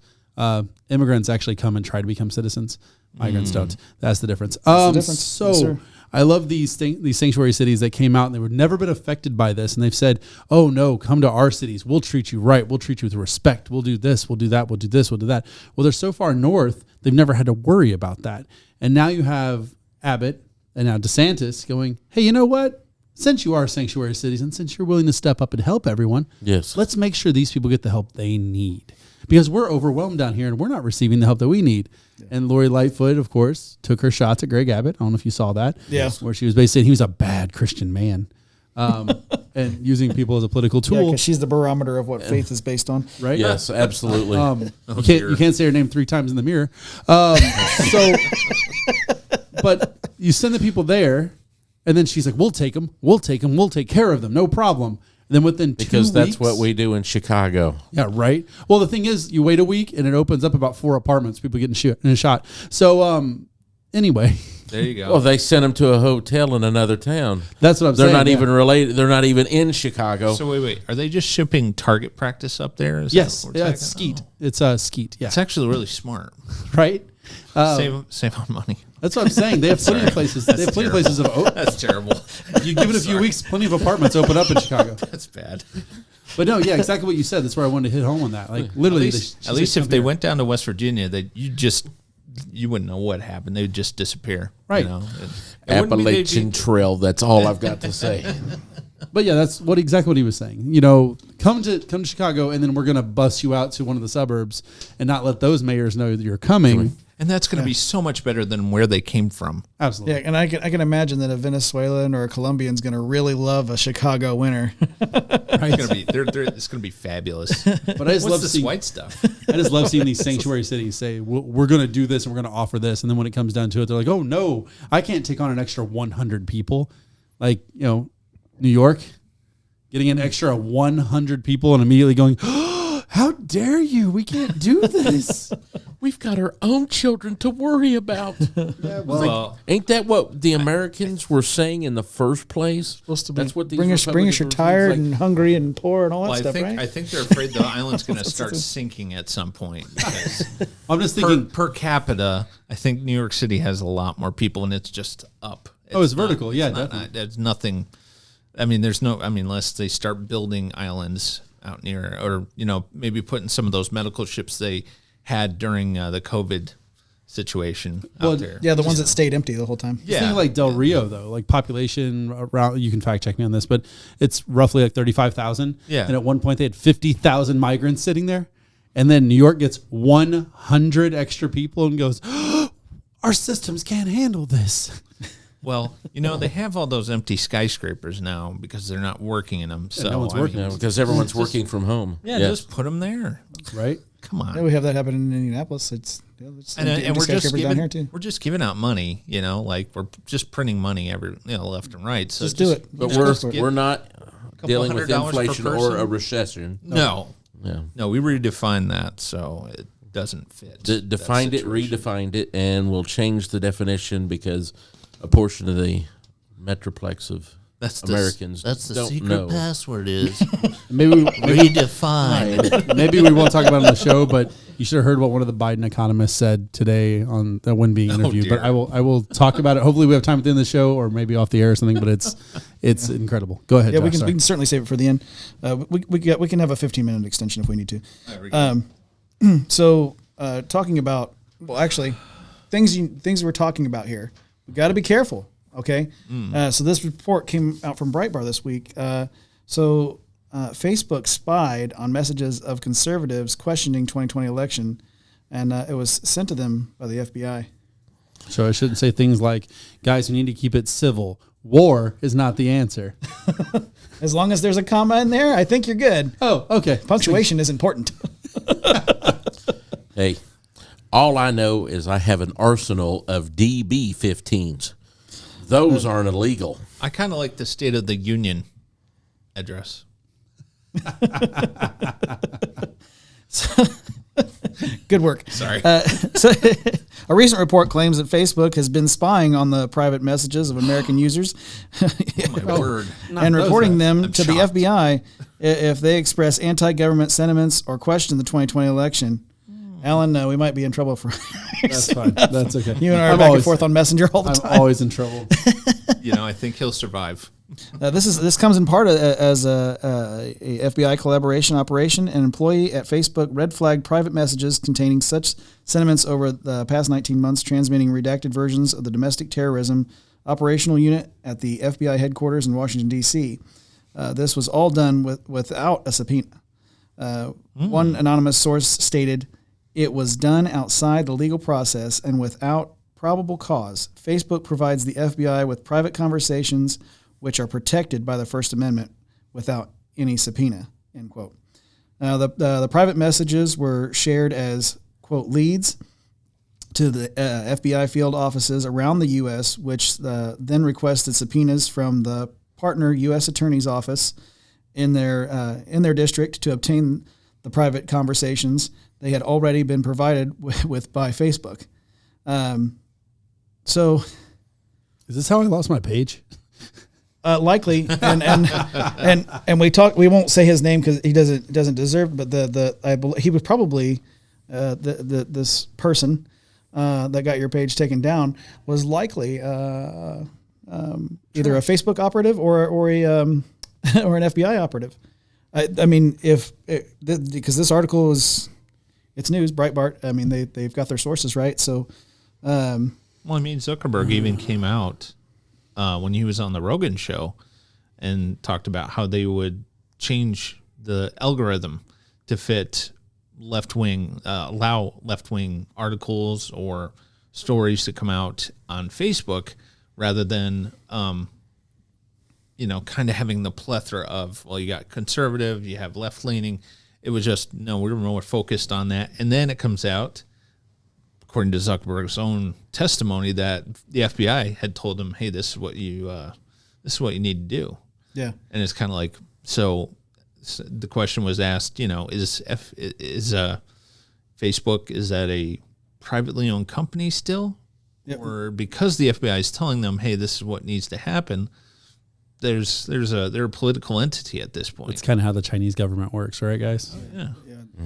immigrants actually come and try to become citizens. Migrants don't. That's the difference. the difference. So Yes, sir. I love these sanctuary cities that came out and they were never been affected by this, and they've said, "Oh no, come to our cities. We'll treat you right. We'll treat you with respect. We'll do this. We'll do that. We'll do this. We'll do that." Well, they're so far north, they've never had to worry about that. And now you have Abbott and now DeSantis going, "Hey, you know what? Since you are sanctuary cities and since you're willing to step up and help everyone, Yes. let's make sure these people get the help they need." Because we're overwhelmed down here and we're not receiving the help that we need. Yeah. And Lori Lightfoot, of course, took her shots at Greg Abbott. I don't know if you saw that. Yeah. Where she was basically saying he was a bad Christian man and using people as a political Yeah, tool. because she's the barometer of what faith is based on. Right? Yes, absolutely. You can't say her name 3 times in the mirror. But you send the people there, and then she's like, "We'll take them. We'll take them. We'll take care of them. No problem." And then within 2 because that's weeks, what we do in Chicago. Yeah, right. Well, the thing is, you wait a week, and it opens up about 4 apartments. People getting in a shot. So, anyway, There you go. Well, they sent them to a hotel in another town. That's what I'm They're saying. not yeah. even related. They're not even in Chicago. So wait. Are they just shipping target practice up there? Is Yes, that what we're yeah, it's talking? Skeet. Oh. It's Skeet. Yeah, It's actually really smart. right. Save on money. That's what I'm saying. They have plenty of places. They have plenty of places of. That's terrible. You give it a few weeks, plenty of apartments open up in Chicago. That's bad. But no, yeah, exactly what you said. That's where I wanted to hit home on that. Like literally, At least if they went down to West Virginia, you wouldn't know what happened. They would just disappear. Right. You know? It wouldn't be- Appalachian Trail. That's all I've got to say. But yeah, that's exactly what he was saying. You know, come to Chicago, and then we're gonna bus you out to one of the suburbs, and not let those mayors know that you're coming. And that's going to be so much better than where they came from. Absolutely. Yeah, and I can imagine that a Venezuelan or a Colombian's going to really love a Chicago winter. It's going to be it's going to be fabulous. But I just What's love this seeing white stuff? I just love seeing these sanctuary cities say we're going to do this and we're going to offer this, and then when it comes down to it, they're like, oh no, I can't take on an extra 100 people. Like New York, getting an extra 100 people and immediately going, oh, how dare you? We can't do this. We've got our own children to worry about. Well, Ain't that what the Americans were saying in the first place? Supposed to be, That's what these bring us Republicans you're were tired saying. and hungry and poor and all that I stuff, think right? I think they're afraid the island's going to start sinking at some point. Because I'm just thinking, per capita, I think New York City has a lot more people, and it's just up. it's vertical. Yeah, not- definitely. There's nothing. I mean, unless they start building islands out near, or maybe putting some of those medical ships they had during the COVID situation out there. Yeah, the ones that stayed empty the whole time. Just think like Del Rio though, like population around. You can fact check me on this, but it's roughly like 35,000. Yeah. And at one point they had 50,000 migrants sitting there, and then New York gets 100 extra people and goes, oh, our systems can't handle this. Well, they have all those empty skyscrapers now because they're not working in them. So no one's I mean, working. Yeah, because everyone's working from home. Yeah, Yes. just put them there. Right. Come on. Yeah, we have that happen in Indianapolis. It's And we're just down here too. giving we're just giving out money, like we're just printing money every left and right. So Just do it. But Just we're not dealing with $200 per inflation or person. a recession. No, Yeah. we redefined that, so it doesn't fit. Defined that it, situation. redefined it, and we'll change the definition because a portion of the metroplex of Americans don't know. password is Maybe redefined. maybe we won't talk about it on the show, but you should have heard what one of the Biden economists said today on that when being interviewed. dear. But I will talk about it. Hopefully we have time at the end of the show, or maybe off the air or something. But it's incredible. Go ahead. Yeah, we Josh, can sorry. certainly save it for the end. We can have a 15-minute extension if we need to. So talking about things we're talking about here, we got to be careful. Okay, so this report came out from Breitbart this week. Facebook spied on messages of conservatives questioning 2020 election, and it was sent to them by the FBI. So I shouldn't say things like, guys, we need to keep it civil. War is not the answer. As long as there's a comma in there, I think you're good. Oh, okay. Punctuation is important. Hey, all I know is I have an arsenal of DB-15s. Those aren't illegal. I kind of like the State of the Union address. Good work. Sorry. So, a recent report claims that Facebook has been spying on the private messages of American users My word. and reporting them I'm to shocked. the FBI if they express anti-government sentiments or question the 2020 election. Alan, we might be in trouble for That's fine. That's okay. you and I are I'm back always, and forth on Messenger all the I'm time. always in trouble. I think he'll survive. This comes in part as a FBI collaboration operation. An employee at Facebook red flagged private messages containing such sentiments over the past 19 months, transmitting redacted versions of the domestic terrorism operational unit at the FBI headquarters in Washington, D.C. This was all done without a subpoena. One anonymous source stated, "It was done outside the legal process and without probable cause. Facebook provides the FBI with private conversations which are protected by the First Amendment without any subpoena," end quote. The private messages were shared as, quote, leads to the FBI field offices around the U.S., which then requested subpoenas from the partner U.S. Attorney's Office in their district to obtain the private conversations they had already been provided with by Facebook. So Is this how I lost my page? Likely, and we talk. We won't say his name because he doesn't deserve. But he was probably this person that got your page taken down was likely either a Facebook operative or an FBI operative. I mean, because this article it's news, Breitbart. I mean, they've got their sources right. So, well, I mean, Zuckerberg even came out when he was on the Rogan show and talked about how they would change the algorithm to fit allow left-wing articles or stories to come out on Facebook rather than, kind of having the plethora of, well, you got conservative, you have left-leaning. It was just, no, we're more focused on that. And then it comes out, according to Zuckerberg's own testimony, that the FBI had told him, "Hey, this is what you need to do." yeah, And it's kind of like, so the question was asked, is Facebook, is that a privately owned company still, or because the FBI is telling them, "Hey, this is what needs to happen"? They're a political entity at this point. It's kind of how the Chinese government works, right, guys? Yeah.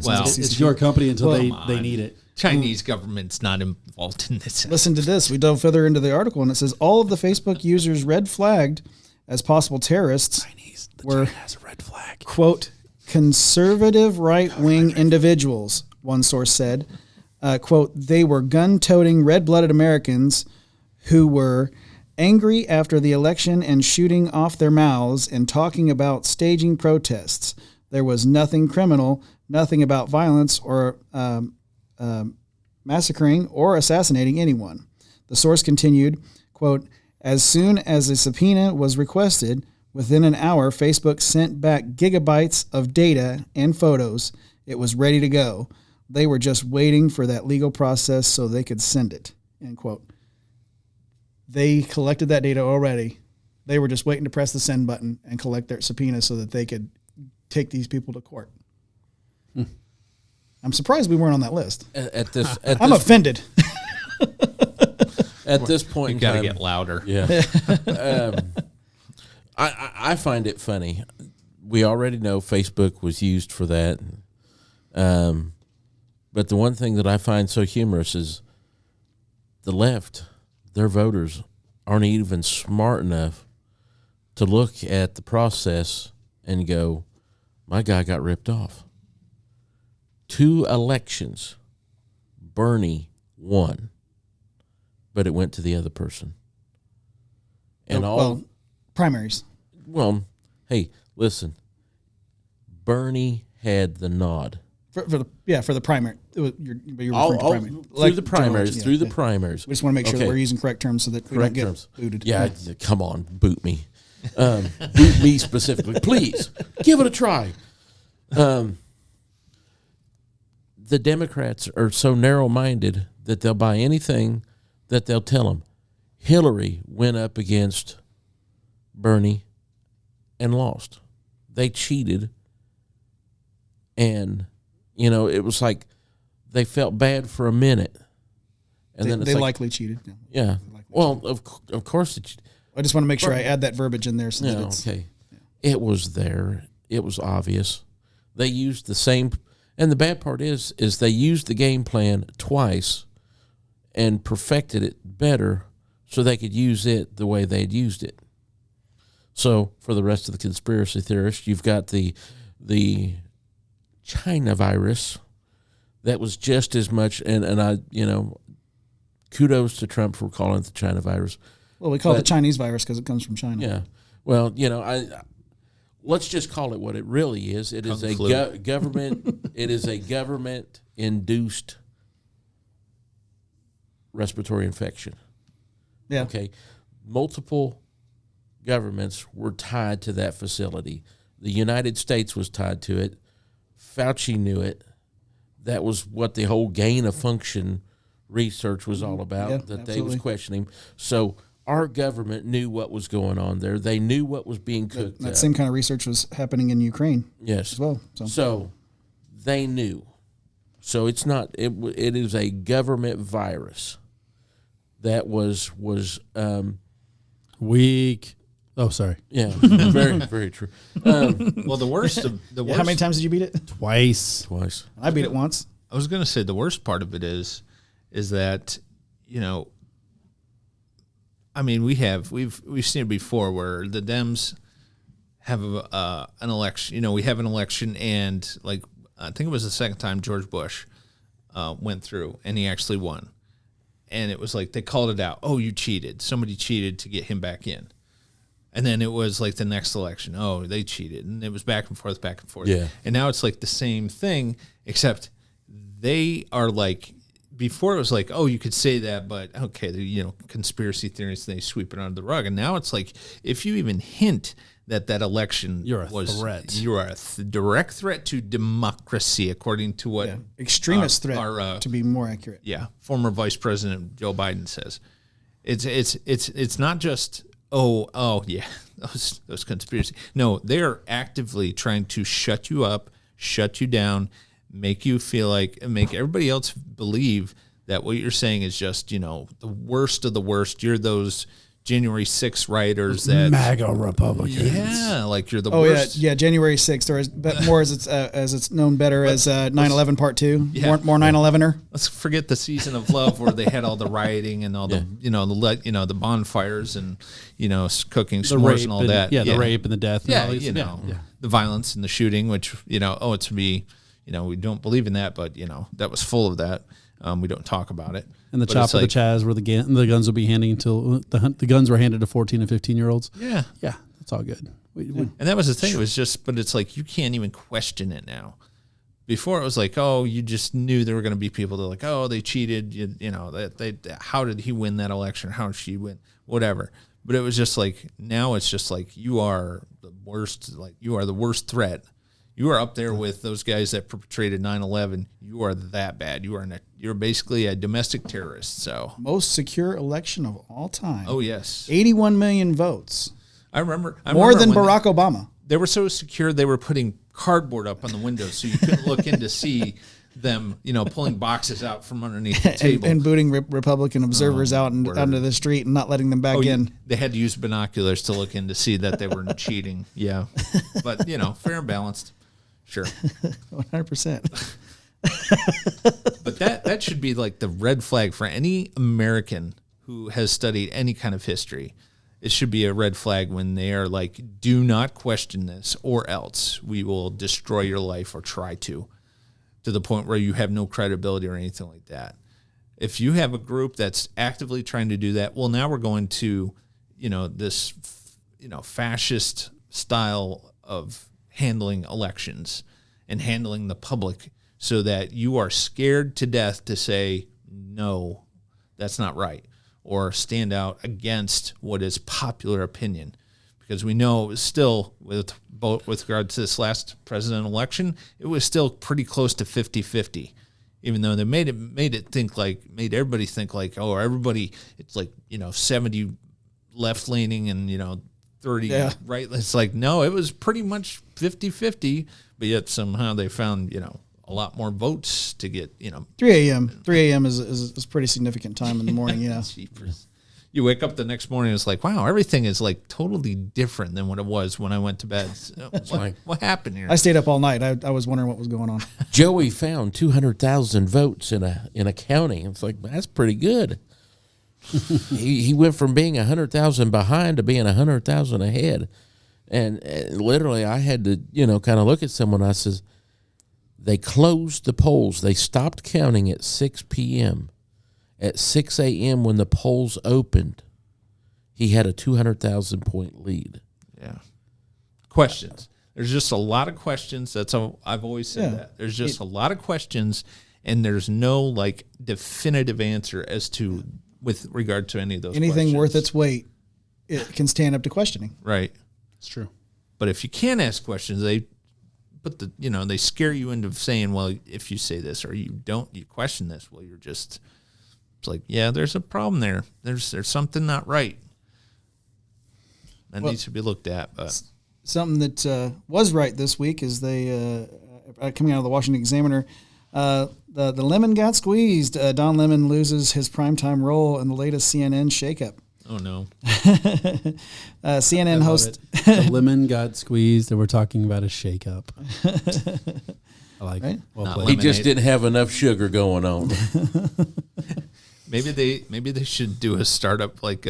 Well, It's your company until they need it. Chinese government's not involved in this. Listen to this. We dove further into the article, and it says all of the Facebook users red flagged as possible terrorists were, China has a red flag. quote, conservative right-wing individuals, one source said. Quote, they were gun-toting, red-blooded Americans who were angry after the election and shooting off their mouths and talking about staging protests. There was nothing criminal, nothing about violence or massacring or assassinating anyone. The source continued, quote, as soon as a subpoena was requested, within an hour, Facebook sent back gigabytes of data and photos. It was ready to go. They were just waiting for that legal process so they could send it, end quote. They collected that data already. They were just waiting to press the send button and collect their subpoena so that they could take these people to court. I'm surprised we weren't on that list. I'm offended. At this point, You got to get louder. Yeah. I find it funny. We already know Facebook was used for that. But the one thing that I find so humorous is the left, their voters aren't even smart enough to look at the process and go, my guy got ripped off. 2 elections, Bernie won, but it went to the other person. And Primaries. Well, hey, listen. Bernie had the nod. For the primary. You're referring to primary. Through the primaries. Through the primaries. We just want to make sure that we're using correct terms so that we don't get booted. Yeah, come on, boot me. Boot me specifically. Please, give it a try. The Democrats are so narrow-minded that they'll buy anything that they'll tell them. Hillary went up against Bernie and lost. They cheated. And, it was like they felt bad for a minute. And then they likely cheated. Yeah. Well, of course. I just want to make sure I add that verbiage in there so that it's... Okay. Yeah. It was there. It was obvious. They used the same... And the bad part is they used the game plan twice and perfected it better so they could use it the way they'd used it. So for the rest of the conspiracy theorists, you've got the China virus that was just as much, and I, kudos to Trump for calling it the China virus. Well, we call it the Chinese virus because it comes from China. Yeah. Well, let's just call it what it really is. It is a government. It is a government-induced respiratory infection. Yeah. Okay. Multiple governments were tied to that facility. The United States was tied to it. Fauci knew it. That was what the whole gain of function research was all about. Yeah, that absolutely. They was questioning. So our government knew what was going on there. They knew what was being cooked. That same kind of research was happening in Ukraine. Yes. As well. So they knew. So it's not. It is a government virus that was Weak. Oh, sorry. Yeah, very, very true. Well, the worst. How many times did you beat it? Twice. I beat it once. I was going to say the worst part of it is that, I mean, we've seen it before where the Dems have an election. We have an election, and like I think it was the second time George Bush went through, and he actually won. And it was like they called it out. Oh, you cheated. Somebody cheated to get him back in. And then it was like the next election. Oh, they cheated. And it was back and forth, back and forth. Yeah. And now it's like the same thing, except they are like, before it was like, oh, you could say that, but okay, conspiracy theories, they sweep it under the rug. And now it's like, if you even hint that election You're a was threat. You are a direct threat to democracy, according to what Extremist threat, to be more accurate. Yeah, former Vice President Joe Biden says. It's not just yeah, those conspiracy. No, they are actively trying to shut you up, shut you down, make you feel like, make everybody else believe that what you're saying is just, the worst of the worst. You're those January 6th rioters that MAGA Republicans. Yeah, like you're the worst. Yeah, January 6th, or more as it's known better as 9/11 Part 2. Yeah. More 9/11er. Let's forget the season of love where they had all the rioting and all the the bonfires and cooking s'mores and all that. Yeah, the rape and the death. And all these, the violence and the shooting, which it's me. We don't believe in that, but that was full of that. We don't talk about it. And the chop of the Chaz where the guns will be handing until the guns were handed to 14 and 15-year-olds. Yeah. Yeah, that's all good. And that was the thing. It was just, but it's like, you can't even question it now. Before it was like, oh, you just knew there were going to be people that were like, oh, they cheated. How did he win that election? How did she win? Whatever. But it was just like, now it's just like, you are the worst. Like, you are the worst threat. You are up there with those guys that perpetrated 9/11. You are that bad. You're basically a domestic terrorist. So most secure election of all time. Oh yes, 81 million votes. I remember more than Barack Obama. They were so secure they were putting cardboard up on the windows so you couldn't look in to see them. Pulling boxes out from underneath the table and booting Republican observers out and onto the street and not letting them back in. They had to use binoculars to look in to see that they weren't cheating. Yeah, but fair and balanced. Sure. 100%. But that should be like the red flag for any American who has studied any kind of history. It should be a red flag when they are like, do not question this or else we will destroy your life or try to the point where you have no credibility or anything like that. If you have a group that's actively trying to do that, well, now we're going to, this, fascist style of handling elections and handling the public so that you are scared to death to say, no, that's not right, or stand out against what is popular opinion. Because we know it was still, with regard to this last presidential election, it was still pretty close to 50-50. Even though they made everybody think like, oh, everybody, it's like, 70 left leaning and, 30 right. It's like, no, it was pretty much 50-50, but yet somehow they found, a lot more votes to get, 3 a.m. 3 a.m. is pretty significant time in the morning, You wake up the next morning, it's like, wow, everything is like totally different than what it was when I went to bed. What happened here? I stayed up all night. I was wondering what was going on. Joey found 200,000 votes in a county. It's like, that's pretty good. he went from being 100,000 behind to being 100,000 ahead. And literally I had to, kind of look at someone. I says, they closed the polls. They stopped counting at 6 p.m. At 6 a.m. when the polls opened, he had a 200,000 point lead. Yeah. Questions. There's just a lot of questions. That's how I've always said that. There's just a lot of questions, and there's no like definitive answer as to with regard to any of those anything questions. Worth its weight, it can stand up to questioning. Right. It's true. But if you can't ask questions, they put they scare you into saying, well, if you say this or you question this, well, you're just, it's like, yeah, there's a problem there. There's something not right. That needs to be looked at. But something that was right this week is they coming out of the Washington Examiner, the lemon got squeezed. Don Lemon loses his primetime role in the latest CNN shakeup. Oh no. CNN host. The lemon got squeezed, and we're talking about a shakeup. I like Right? it. Well Not played. He just didn't have enough sugar going on. Maybe they should do a startup like.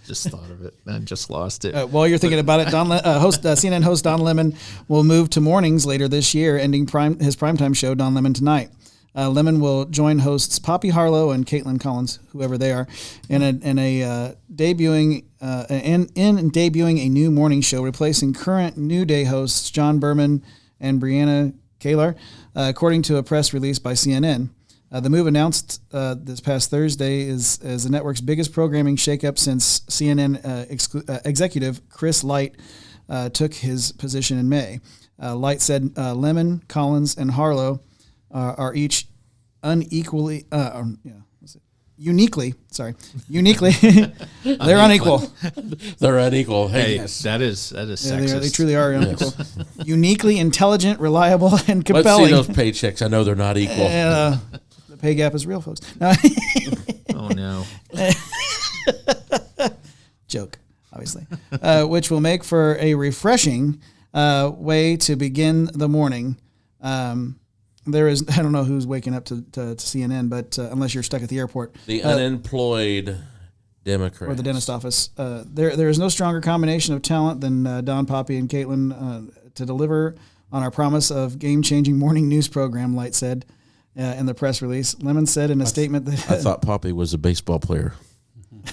Just thought of it. I just lost it. While you're thinking about it, CNN host Don Lemon will move to mornings later this year, ending his primetime show, Don Lemon Tonight. Lemon will join hosts Poppy Harlow and Caitlin Collins, whoever they are, in debuting a new morning show, replacing current New Day hosts John Berman and Brianna Kalar, according to a press release by CNN. The move announced this past Thursday is the network's biggest programming shakeup since CNN executive Chris Light took his position in May. Light said Lemon, Collins, and Harlow are each uniquely, they're unequal. They're unequal. Hey, Yes. that is sexist. They truly are unequal. Uniquely intelligent, reliable, and Let's compelling. see those paychecks. I know they're not equal. The pay gap is real, folks. No. Oh no. Joke, obviously. Which will make for a refreshing way to begin the morning. There is, I don't know who's waking up to CNN, but unless you're stuck at the airport. The unemployed Democrats. Or the dentist office. There is no stronger combination of talent than Don, Poppy, and Caitlin to deliver on our promise of game-changing morning news program, Light said in the press release. Lemon said in a statement that... I thought Poppy was a baseball player.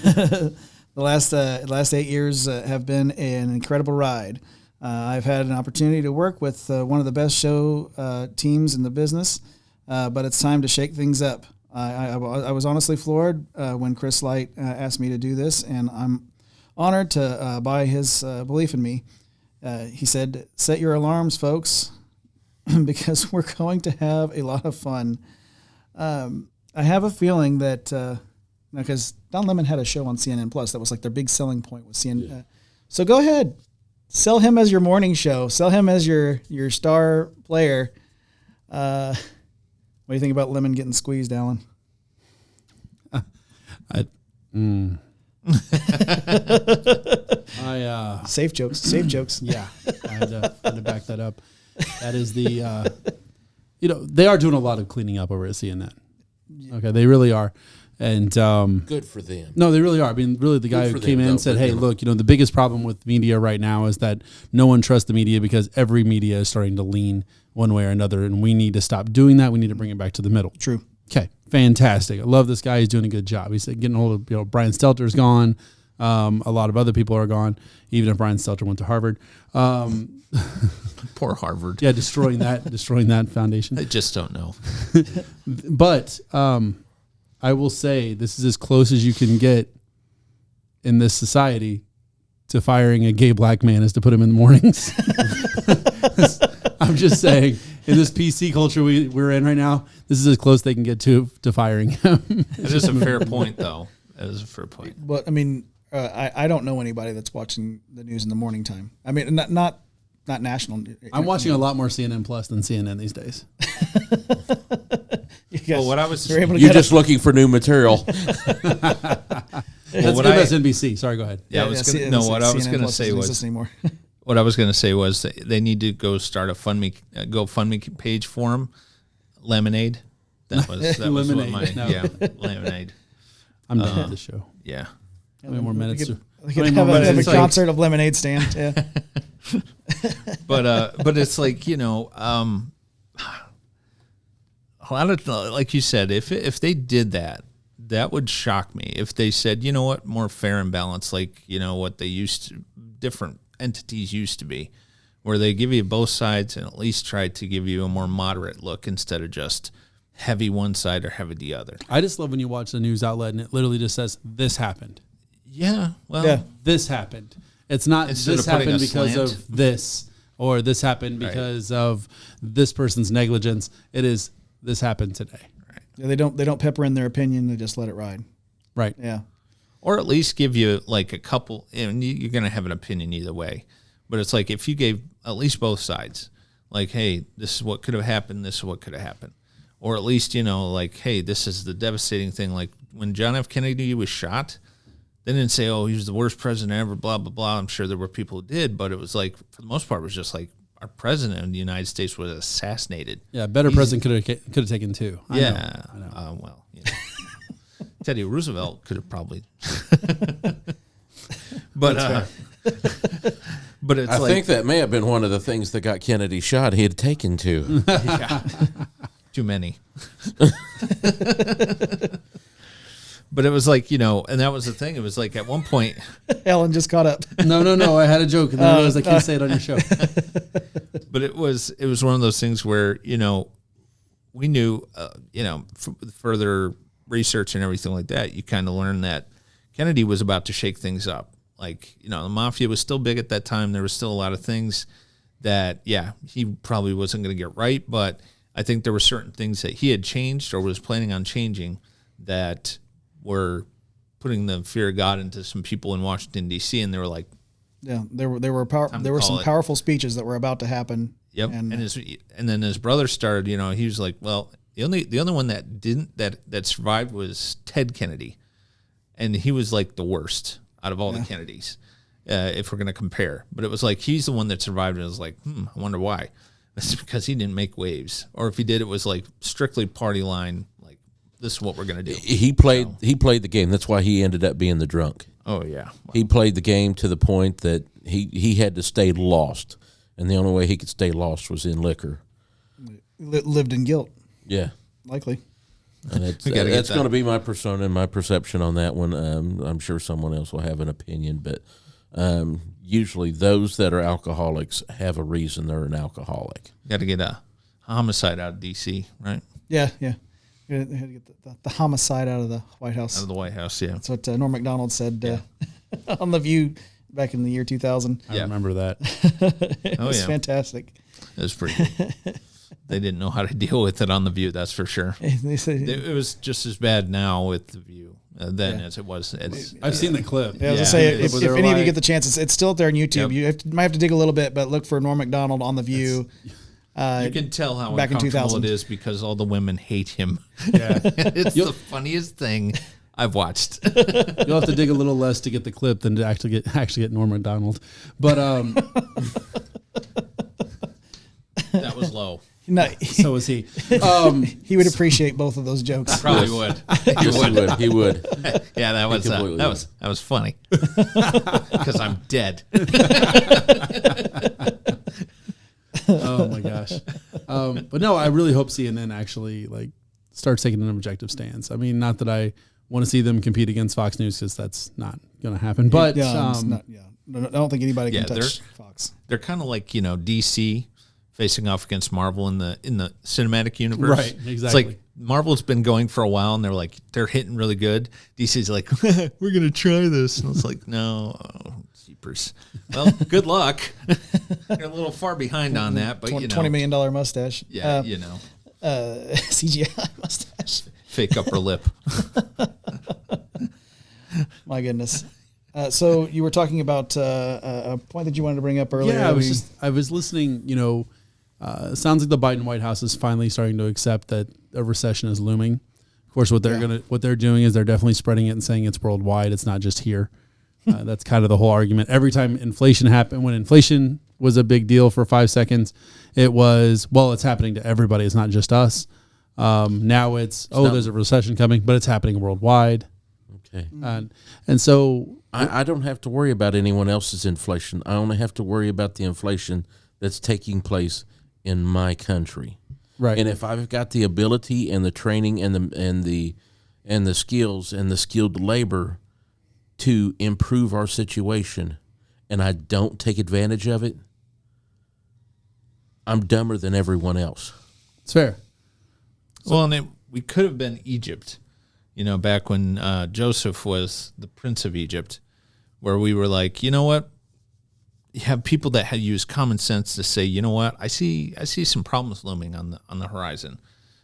The last 8 years have been an incredible ride. I've had an opportunity to work with one of the best show teams in the business, but it's time to shake things up. I was honestly floored when Chris Light asked me to do this, and I'm honored to by his belief in me. He said, "Set your alarms, folks, because we're going to have a lot of fun." I have a feeling that because Don Lemon had a show on CNN Plus that was like their big selling point with CNN. Yeah. So go ahead. Sell him as your morning show. Sell him as your star player. What do you think about Lemon getting squeezed, Alan? Safe jokes. Safe jokes. Yeah, I had to back that up. That is the, they are doing a lot of cleaning up over at CNN. Okay, they really are. And Good for them. no, they really are. I mean, really, the guy who came in and said, "Hey, look, the biggest problem with media right now is that no one trusts the media because every media is starting to lean one way or another, and we need to stop doing that. We need to bring it back to the middle." True. Okay, fantastic. I love this guy. He's doing a good job. He's getting hold of, Brian Stelter's gone. A lot of other people are gone, even if Brian Stelter went to Harvard. Poor Harvard. Yeah, destroying that foundation. I just don't know. But I will say this is as close as you can get in this society to firing a gay black man is to put him in the mornings. I'm just saying, in this PC culture we're in right now, this is as close they can get to firing him. That is a fair point, though. That is a fair point. But I mean, I don't know anybody that's watching the news in the morning time. I mean, not national. I'm watching a lot more CNN Plus than CNN these days. Well, what I was You're just looking for new material. That's MSNBC. Sorry, go ahead. Yeah, what I was going to say was anymore. What I was going to say was that they need to go start a GoFundMe page for him. Lemonade. That was Lemonade. What Lemonade. I'm done with the show. Yeah. How many more minutes? We could have a concert of Lemonade stand. Yeah. But it's like, a lot of, like you said, if they did that, that would shock me. If they said, you know what, more fair and balanced, like, what they used to, different entities used to be, where they give you both sides and at least try to give you a more moderate look instead of just heavy one side or heavy the other. I just love when you watch the news outlet and it literally just says, "This happened." Yeah. Well, This happened. It's not Instead this of putting happened a because slant. of this, or this happened because of this person's negligence. It is, this happened today. Right. Yeah, they don't pepper in their opinion. They just let it ride. Right. Yeah. Or at least give you like a couple, and you're going to have an opinion either way. But it's like if you gave at least both sides, like, hey, this is what could have happened, this is what could have happened. Or at least, like, hey, this is the devastating thing. Like when John F. Kennedy was shot, they didn't say, oh, he was the worst president ever, blah, blah, blah. I'm sure there were people who did, but it was like, for the most part, it was just like our president of the United States was assassinated. Yeah, better president could have taken two. I know. Well, you know. Teddy Roosevelt could have probably. But but it's I like, think that may have been one of the things that got Kennedy shot. He had taken two. too many. But it was like, you know, and that was the thing. It was like at one point, Ellen just caught up. No. I had a joke, and then I realized I can't say it on your show. but it was one of those things where, you know, we knew, you know, further research and everything like that, you kind of learned that Kennedy was about to shake things up. Like, you know, the mafia was still big at that time. There was still a lot of things that, yeah, he probably wasn't going to get right. But I think there were certain things that he had changed or was planning on changing that were putting the fear of God into some people in Washington, D.C. And they were like, yeah, there were some powerful speeches that were about to happen. Yep. And then his brother started, you know, he was like, well, the only one that survived was Ted Kennedy. And he was like the worst out of all the Kennedys, if we're going to compare. But it was like, he's the one that survived. And it was like, I wonder why. It's because he didn't make waves. Or if he did, it was like strictly party line. Like, this is what we're going to do. He played the game. That's why he ended up being the drunk. Oh, yeah. Wow. He played the game to the point that he had to stay lost. And the only way he could stay lost was in liquor. Lived in guilt. Yeah. Likely. And that's going to be my persona and my perception on that one. I'm sure someone else will have an opinion, but usually those that are alcoholics have a reason they're an alcoholic. Got to get a homicide out of D.C., right? Yeah. You had to get the homicide out of the White House. Out of the White House, yeah. That's what Norm Macdonald said on The View back in the year 2000. I remember that. It was fantastic. It was pretty good. They didn't know how to deal with it on The View, that's for sure. It was just as bad now with The View then as it was. I've seen the clip. Yeah, I was going to say, if any of you get the chance, it's still up there on YouTube. Yep. You might have to dig a little bit, but look for Norm Macdonald on The View. You can tell how back in uncomfortable 2000. it is because all the women hate him. Yeah. It's the funniest thing I've watched. You'll have to dig a little less to get the clip than to actually get Norm Macdonald. But that was low. No, so was he. He would appreciate both of those jokes. Probably would. He would. Yeah, that was funny. Because I'm dead. Oh my gosh. But no, I really hope CNN actually like starts taking an objective stance. I mean, not that I want to see them compete against Fox News because that's not going to happen. But I don't think anybody can touch Fox. They're kind of like, you know, DC facing off against Marvel in the cinematic universe. Right, exactly. It's like Marvel's been going for a while, and they're hitting really good. DC's like, we're gonna try this, and it's like, no, jeepers. Well, good luck. You're a little far behind on that, but $20 million mustache. Yeah, CGI mustache. Fake upper lip. My goodness. So you were talking about a point that you wanted to bring up earlier. Yeah, I was listening. You know, it sounds like the Biden White House is finally starting to accept that a recession is looming. Of course, what they're doing is they're definitely spreading it and saying it's worldwide. It's not just here. That's kind of the whole argument. Every time inflation happened, when inflation was a big deal for 5 seconds, it was, well, it's happening to everybody. It's not just us. Now there's a recession coming, but it's happening worldwide. Okay. And so I don't have to worry about anyone else's inflation. I only have to worry about the inflation that's taking place in my country. Right. And if I've got the ability and the training and the skills and the skilled labor to improve our situation, and I don't take advantage of it, I'm dumber than everyone else. It's fair. Well, and we could have been Egypt, you know, back when Joseph was the prince of Egypt, where we were like, you know what? You have people that had used common sense to say, you know what? I see some problems looming on the horizon.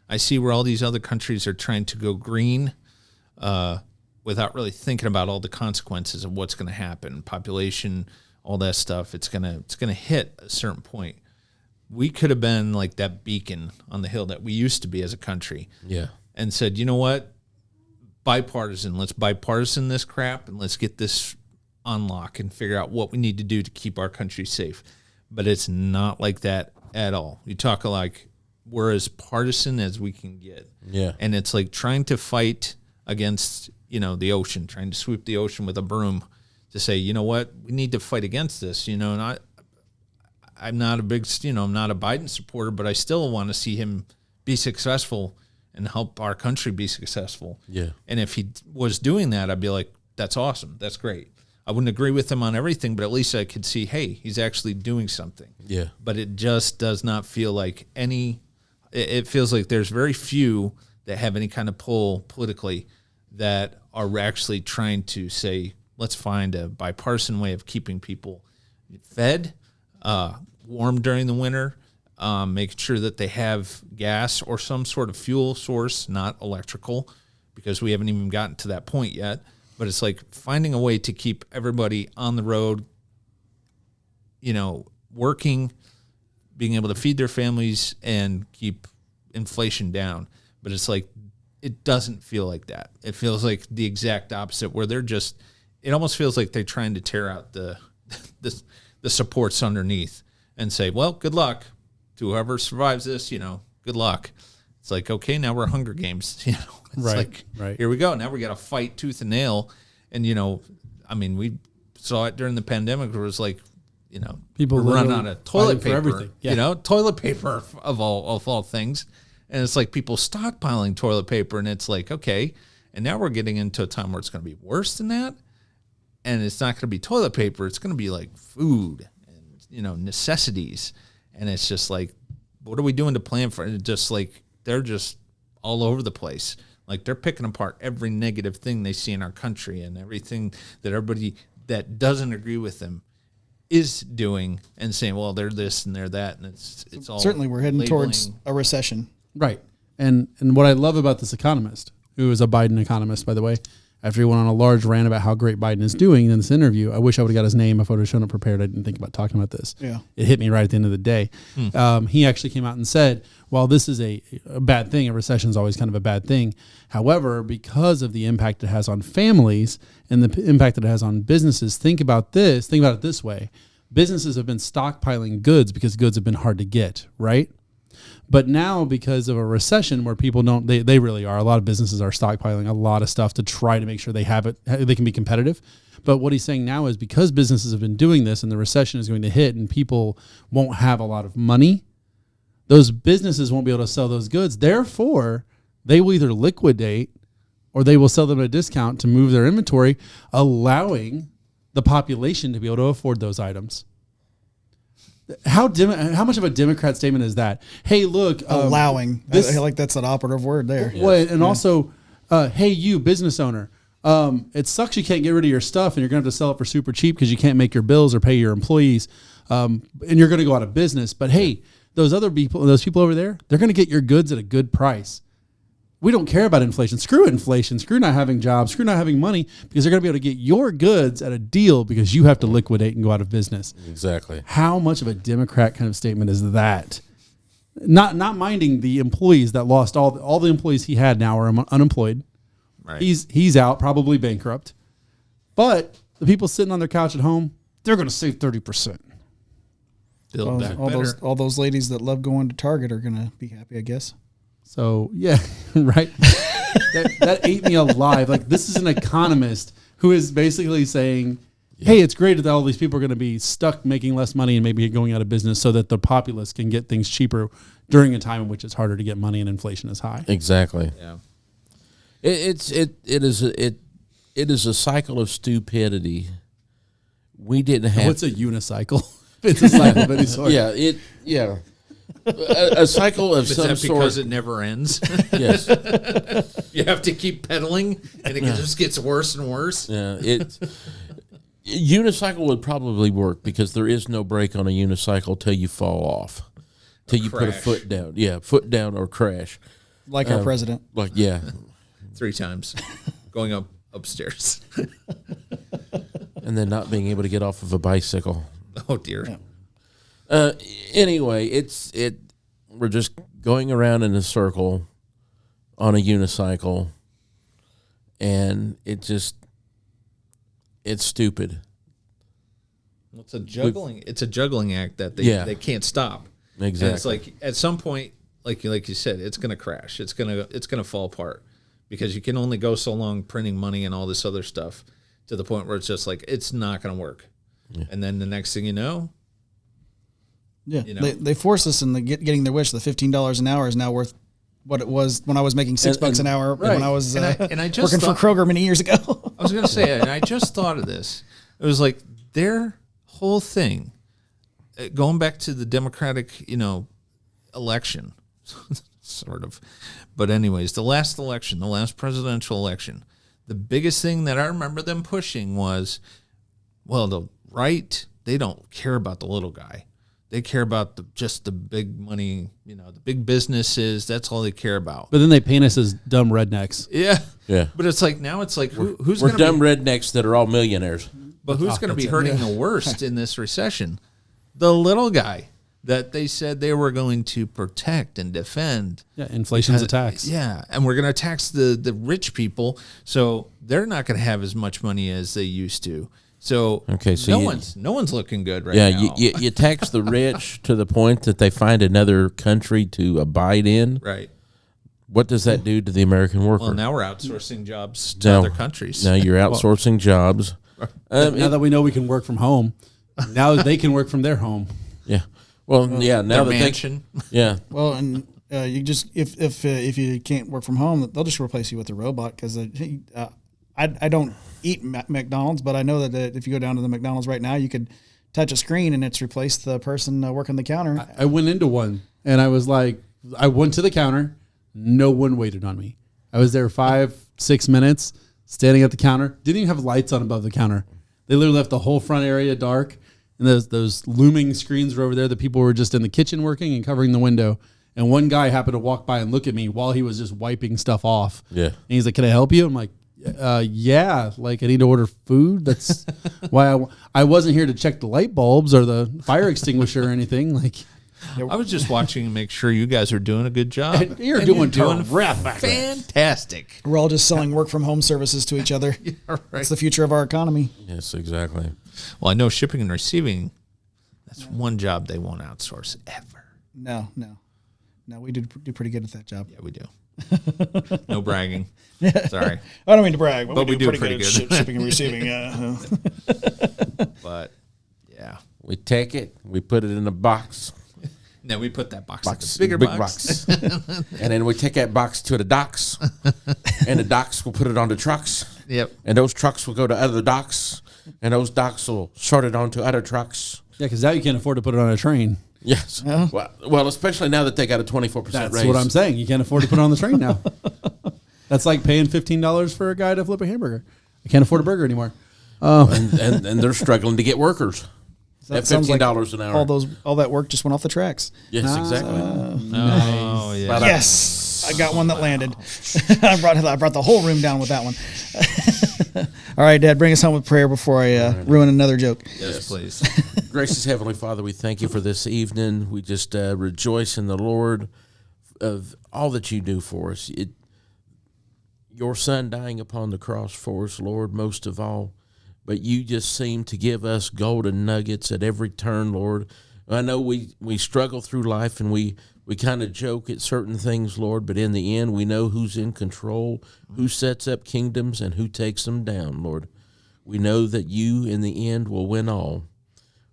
I see where all these other countries are trying to go green without really thinking about all the consequences of what's going to happen, population, all that stuff. It's gonna hit a certain point. We could have been like that beacon on the hill that we used to be as a country. Yeah. And said, you know what? bipartisan. Let's bipartisan this crap and let's get this on lock and figure out what we need to do to keep our country safe. But it's not like that at all. You talk like we're as partisan as we can get. Yeah. And it's like trying to fight against, the ocean, trying to sweep the ocean with a broom to say, you know what, we need to fight against this, and I'm not a big, I'm not a Biden supporter, but I still want to see him be successful and help our country be successful. Yeah. And if he was doing that, I'd be like, that's awesome. That's great. I wouldn't agree with him on everything, but at least I could see, hey, he's actually doing something. Yeah. But it just does not feel like it feels like there's very few that have any kind of pull politically that are actually trying to say, let's find a bipartisan way of keeping people fed, warm during the winter, making sure that they have gas or some sort of fuel source, not electrical, because we haven't even gotten to that point yet. But it's like finding a way to keep everybody on the road, working, being able to feed their families and keep inflation down. But it's like, it doesn't feel like that. It feels like the exact opposite, where it almost feels like they're trying to tear out the supports underneath and say, well, good luck to whoever survives this, good luck. It's like, okay, now we're Hunger Games, It's Right. Here we go. Now we got to fight tooth and nail. And, we saw it during the pandemic where it was like, People we're running literally out of toilet fighting for paper, everything. Yeah. Toilet paper of all things. And it's like people stockpiling toilet paper, and it's like, okay, and now we're getting into a time where it's going to be worse than that. And it's not going to be toilet paper. It's going to be like food and, necessities. And it's just like, what are we doing to plan for it? Just like, they're just all over the place. Like, they're picking apart every negative thing they see in our country and everything that everybody that doesn't agree with them is doing and saying, well, they're this and they're that. And it's all Certainly we're heading labeling. towards a recession. Right. And what I love about this economist, who is a Biden economist, by the way, after he went on a large rant about how great Biden is doing in this interview, I wish I would have got his name if I would have shown up prepared. I didn't think about talking about this. Yeah. It hit me right at the end of the day. He actually came out and said, while this is a bad thing, a recession is always kind of a bad thing. However, because of the impact it has on families and the impact that it has on businesses, think about it this way. Businesses have been stockpiling goods because goods have been hard to get, right? But now, because of a recession where people they really are, a lot of businesses are stockpiling a lot of stuff to try to make sure they have it, they can be competitive. But what he's saying now is because businesses have been doing this and the recession is going to hit and people won't have a lot of money, those businesses won't be able to sell those goods. Therefore, they will either liquidate or they will sell them at a discount to move their inventory, allowing the population to be able to afford those items. How much of a Democrat statement is that? Hey, look, Allowing. I like that's an operative word there. Well, and also, hey, you business owner, it sucks you can't get rid of your stuff and you're going to have to sell it for super cheap because you can't make your bills or pay your employees, and you're going to go out of business. But hey, those people over there, they're going to get your goods at a good price. We don't care about inflation. Screw inflation. Screw not having jobs. Screw not having money, because they're going to be able to get your goods at a deal because you have to liquidate and go out of business. Exactly. How much of a Democrat kind of statement is that? Not minding the employees that lost all the employees he had now are unemployed. Right. He's out, probably bankrupt. But the people sitting on their couch at home, they're going to save 30%. Build back better. All those ladies that love going to Target are going to be happy, I guess. So, yeah, right. that ate me alive. Like, this is an economist who is basically saying, hey, it's great that all these people are going to be stuck making less money and maybe going out of business so that the populace can get things cheaper during a time in which it's harder to get money and inflation is high. Exactly. Yeah. It is a cycle of stupidity. We didn't have. What's a unicycle? It's a cycle of any sort. Yeah. A cycle of Is some that sort. because it never ends? Yes. You have to keep pedaling, and it just gets worse and worse. Yeah. Unicycle would probably work because there is no brake on a unicycle till you fall off, till you put a crash. foot down. Yeah, foot down or crash. Like our president. Like, yeah. 3 times going upstairs. And then not being able to get off of a bicycle. Oh dear. Anyway, we're just going around in a circle on a unicycle, and it's stupid. It's a juggling act that they can't stop. Exactly. And it's like at some point, like you said, it's going to crash. It's going to fall apart because you can only go so long printing money and all this other stuff to the point where it's just like it's not going to work. Yeah. And then the next thing you know, they force us into getting their wish. The $15 an hour is now worth what it was when I was making $6 an hour when I was I just working for Kroger many years ago. I was going to say, and I just thought of this. It was like their whole thing, going back to the Democratic, election, sort of. But anyways, the last presidential election, the biggest thing that I remember them pushing was, well, the right, they don't care about the little guy. They care about just the big money, the big businesses. That's all they care about. But then they paint us as dumb rednecks. Yeah. Yeah. But it's like, now it's like, who's we're going to dumb rednecks that are all millionaires. But who's going to be hurting the worst in this recession? The little guy that they said they were going to protect and defend. Yeah, inflation's a tax. Yeah, and we're going to tax the rich people, so they're not going to have as much money as they used to. So, no one's looking good right now. Yeah, you tax the rich to the point that they find another country to abide in. Right. What does that do to the American worker? Well, now we're outsourcing jobs to other countries. Now you're outsourcing jobs. Now that we know we can work from home, now they can work from their home. Yeah. Well, yeah. Now their that mansion. Yeah. Well, and you just if you can't work from home, they'll just replace you with a robot because I don't eat McDonald's, but I know that if you go down to the McDonald's right now, you could touch a screen and it's replaced the person working the counter. I went into one and I was like, I went to the counter. No one waited on me. I was there 5-6 minutes standing at the counter. Didn't even have lights on above the counter. They literally left the whole front area dark. And those looming screens were over there. The people were just in the kitchen working and covering the window. And one guy happened to walk by and look at me while he was just wiping stuff off. Yeah. And he's like, "Can I help you?" I'm like, yeah, like I need to order food. That's why I wasn't here to check the light bulbs or the fire extinguisher or anything. Like, I was just watching and make sure you guys are doing a good job. You're doing terrific. Fantastic. We're all just selling work from home services to each other. Yeah, right. It's the future of our economy. Yes, exactly. Well, I know shipping and receiving, that's one job they won't outsource ever. No, we do pretty good at that job. Yeah, we do. No bragging. Sorry. I don't mean to brag, but we do pretty good at shipping and receiving. But, yeah. We take it, we put it in a box. Now we put that box in the bigger box. And then we take that box to the docks, and the docks will put it on the trucks. Yep. And those trucks will go to other docks, and those docks will sort it onto other trucks. Yeah, because now you can't afford to put it on a train. Yes. Yeah. Well, especially now that they got a 24% That's raise. what I'm saying. You can't afford to put it on the train now. That's like paying $15 for a guy to flip a hamburger. I can't afford a burger anymore. And they're struggling to get workers at $15 an hour. All that work just went off the tracks. Yes, exactly. Oh, yeah. Yes, I got one that landed. I brought the whole room down with that one. All right, Dad, bring us home with prayer before I ruin another joke. Yes, please. Gracious Heavenly Father, we thank you for this evening. We just rejoice in the Lord of all that you do for us. Your Son dying upon the cross for us, Lord, most of all. But you just seem to give us golden nuggets at every turn, Lord. I know we struggle through life and we kind of joke at certain things, Lord, but in the end, we know who's in control, who sets up kingdoms, and who takes them down, Lord. We know that you, in the end, will win all.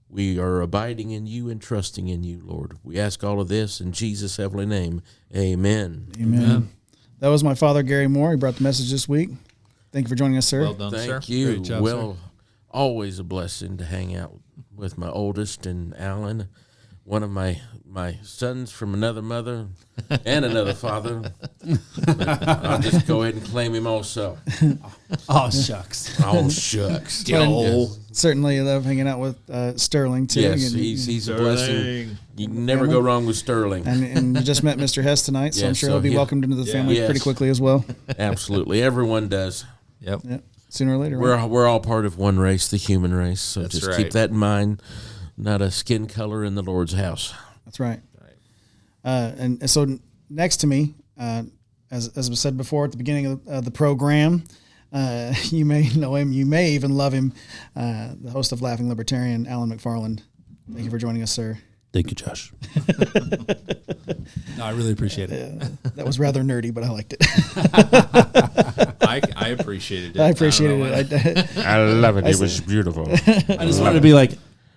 We are abiding in you and trusting in you, Lord. We ask all of this in Jesus' heavenly name. Amen. Amen. That was my father, Gary Moore. He brought the message this week. Thank you for joining us, sir. Well done, sir. Thank you. Great job, sir. Always a blessing to hang out with my oldest and Alan, one of my sons from another mother and another father. But I'll just go ahead and claim him also. Oh, shucks. Oh, shucks. Yes. Certainly love hanging out with Sterling, too. Yes, he's a blessing. You can never go wrong with Sterling. And you just met Mr. Hess tonight, so Yeah, I'm sure so he'll be he- welcomed into the family Yes. pretty quickly as well. Absolutely. Everyone does. Yep. Yeah, sooner or later. Right? We're all part of one race, the human race. So That's just right. keep that in mind. Not a skin color in the Lord's house. That's right. And so next to me, as was said before at the beginning of the program, You may know him. You may even love him. The host of Laughing Libertarian, Alan McFarland. Thank you for joining us, sir. Thank you, Josh. No, I really appreciate it. That was rather nerdy, but I liked it. I appreciated it. I appreciated it. I love it. It was beautiful. I just wanted to be like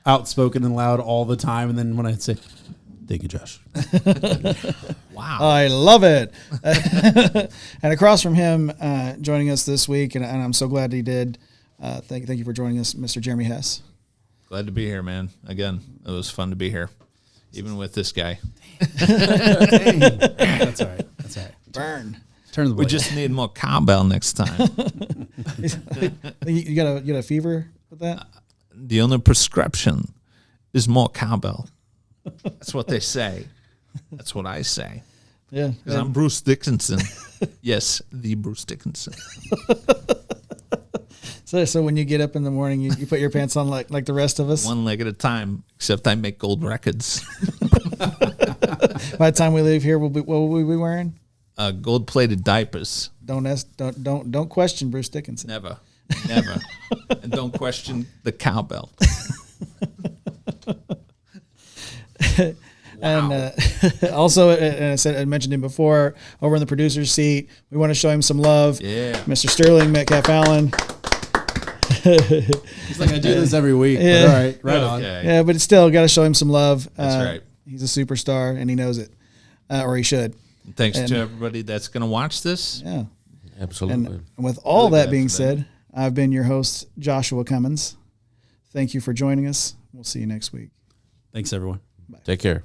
outspoken and loud all the time, and then when I say, "Thank you, Josh," Wow. I love it. And across from him, joining us this week, and I'm so glad he did. Thank you for joining us, Mr. Jeremy Hess. Glad to be here, man. Again, it was fun to be here, even with this guy. That's all right. That's all right. Burn. Turn the We blade. just need more cowbell next time. You got a fever with that? The only prescription is more cowbell. That's what they say. That's what I say. Yeah. Because I'm Bruce Dickinson. Yes, the Bruce Dickinson. So when you get up in the morning, you put your pants on like the rest of us. One leg at a time, except I make gold records. By the time we leave here, what will we be wearing? Gold-plated diapers. Don't question Bruce Dickinson. Never. And don't question the cowbell. And also, I mentioned him before, over in the producer's seat, we want to show him some love. Yeah. Mr. Sterling Metcalf Allen. He's like, I do this every week. Yeah. But all right, right on. Okay. Yeah, but it's still got to show him some love. That's right. He's a superstar, and he knows it, or he should. Thanks And- to everybody that's going to watch this. Yeah. Absolutely. And with all Really that glad being for them. said, I've been your host, Joshua Cummins. Thank you for joining us. We'll see you next week. Thanks, everyone. Take care.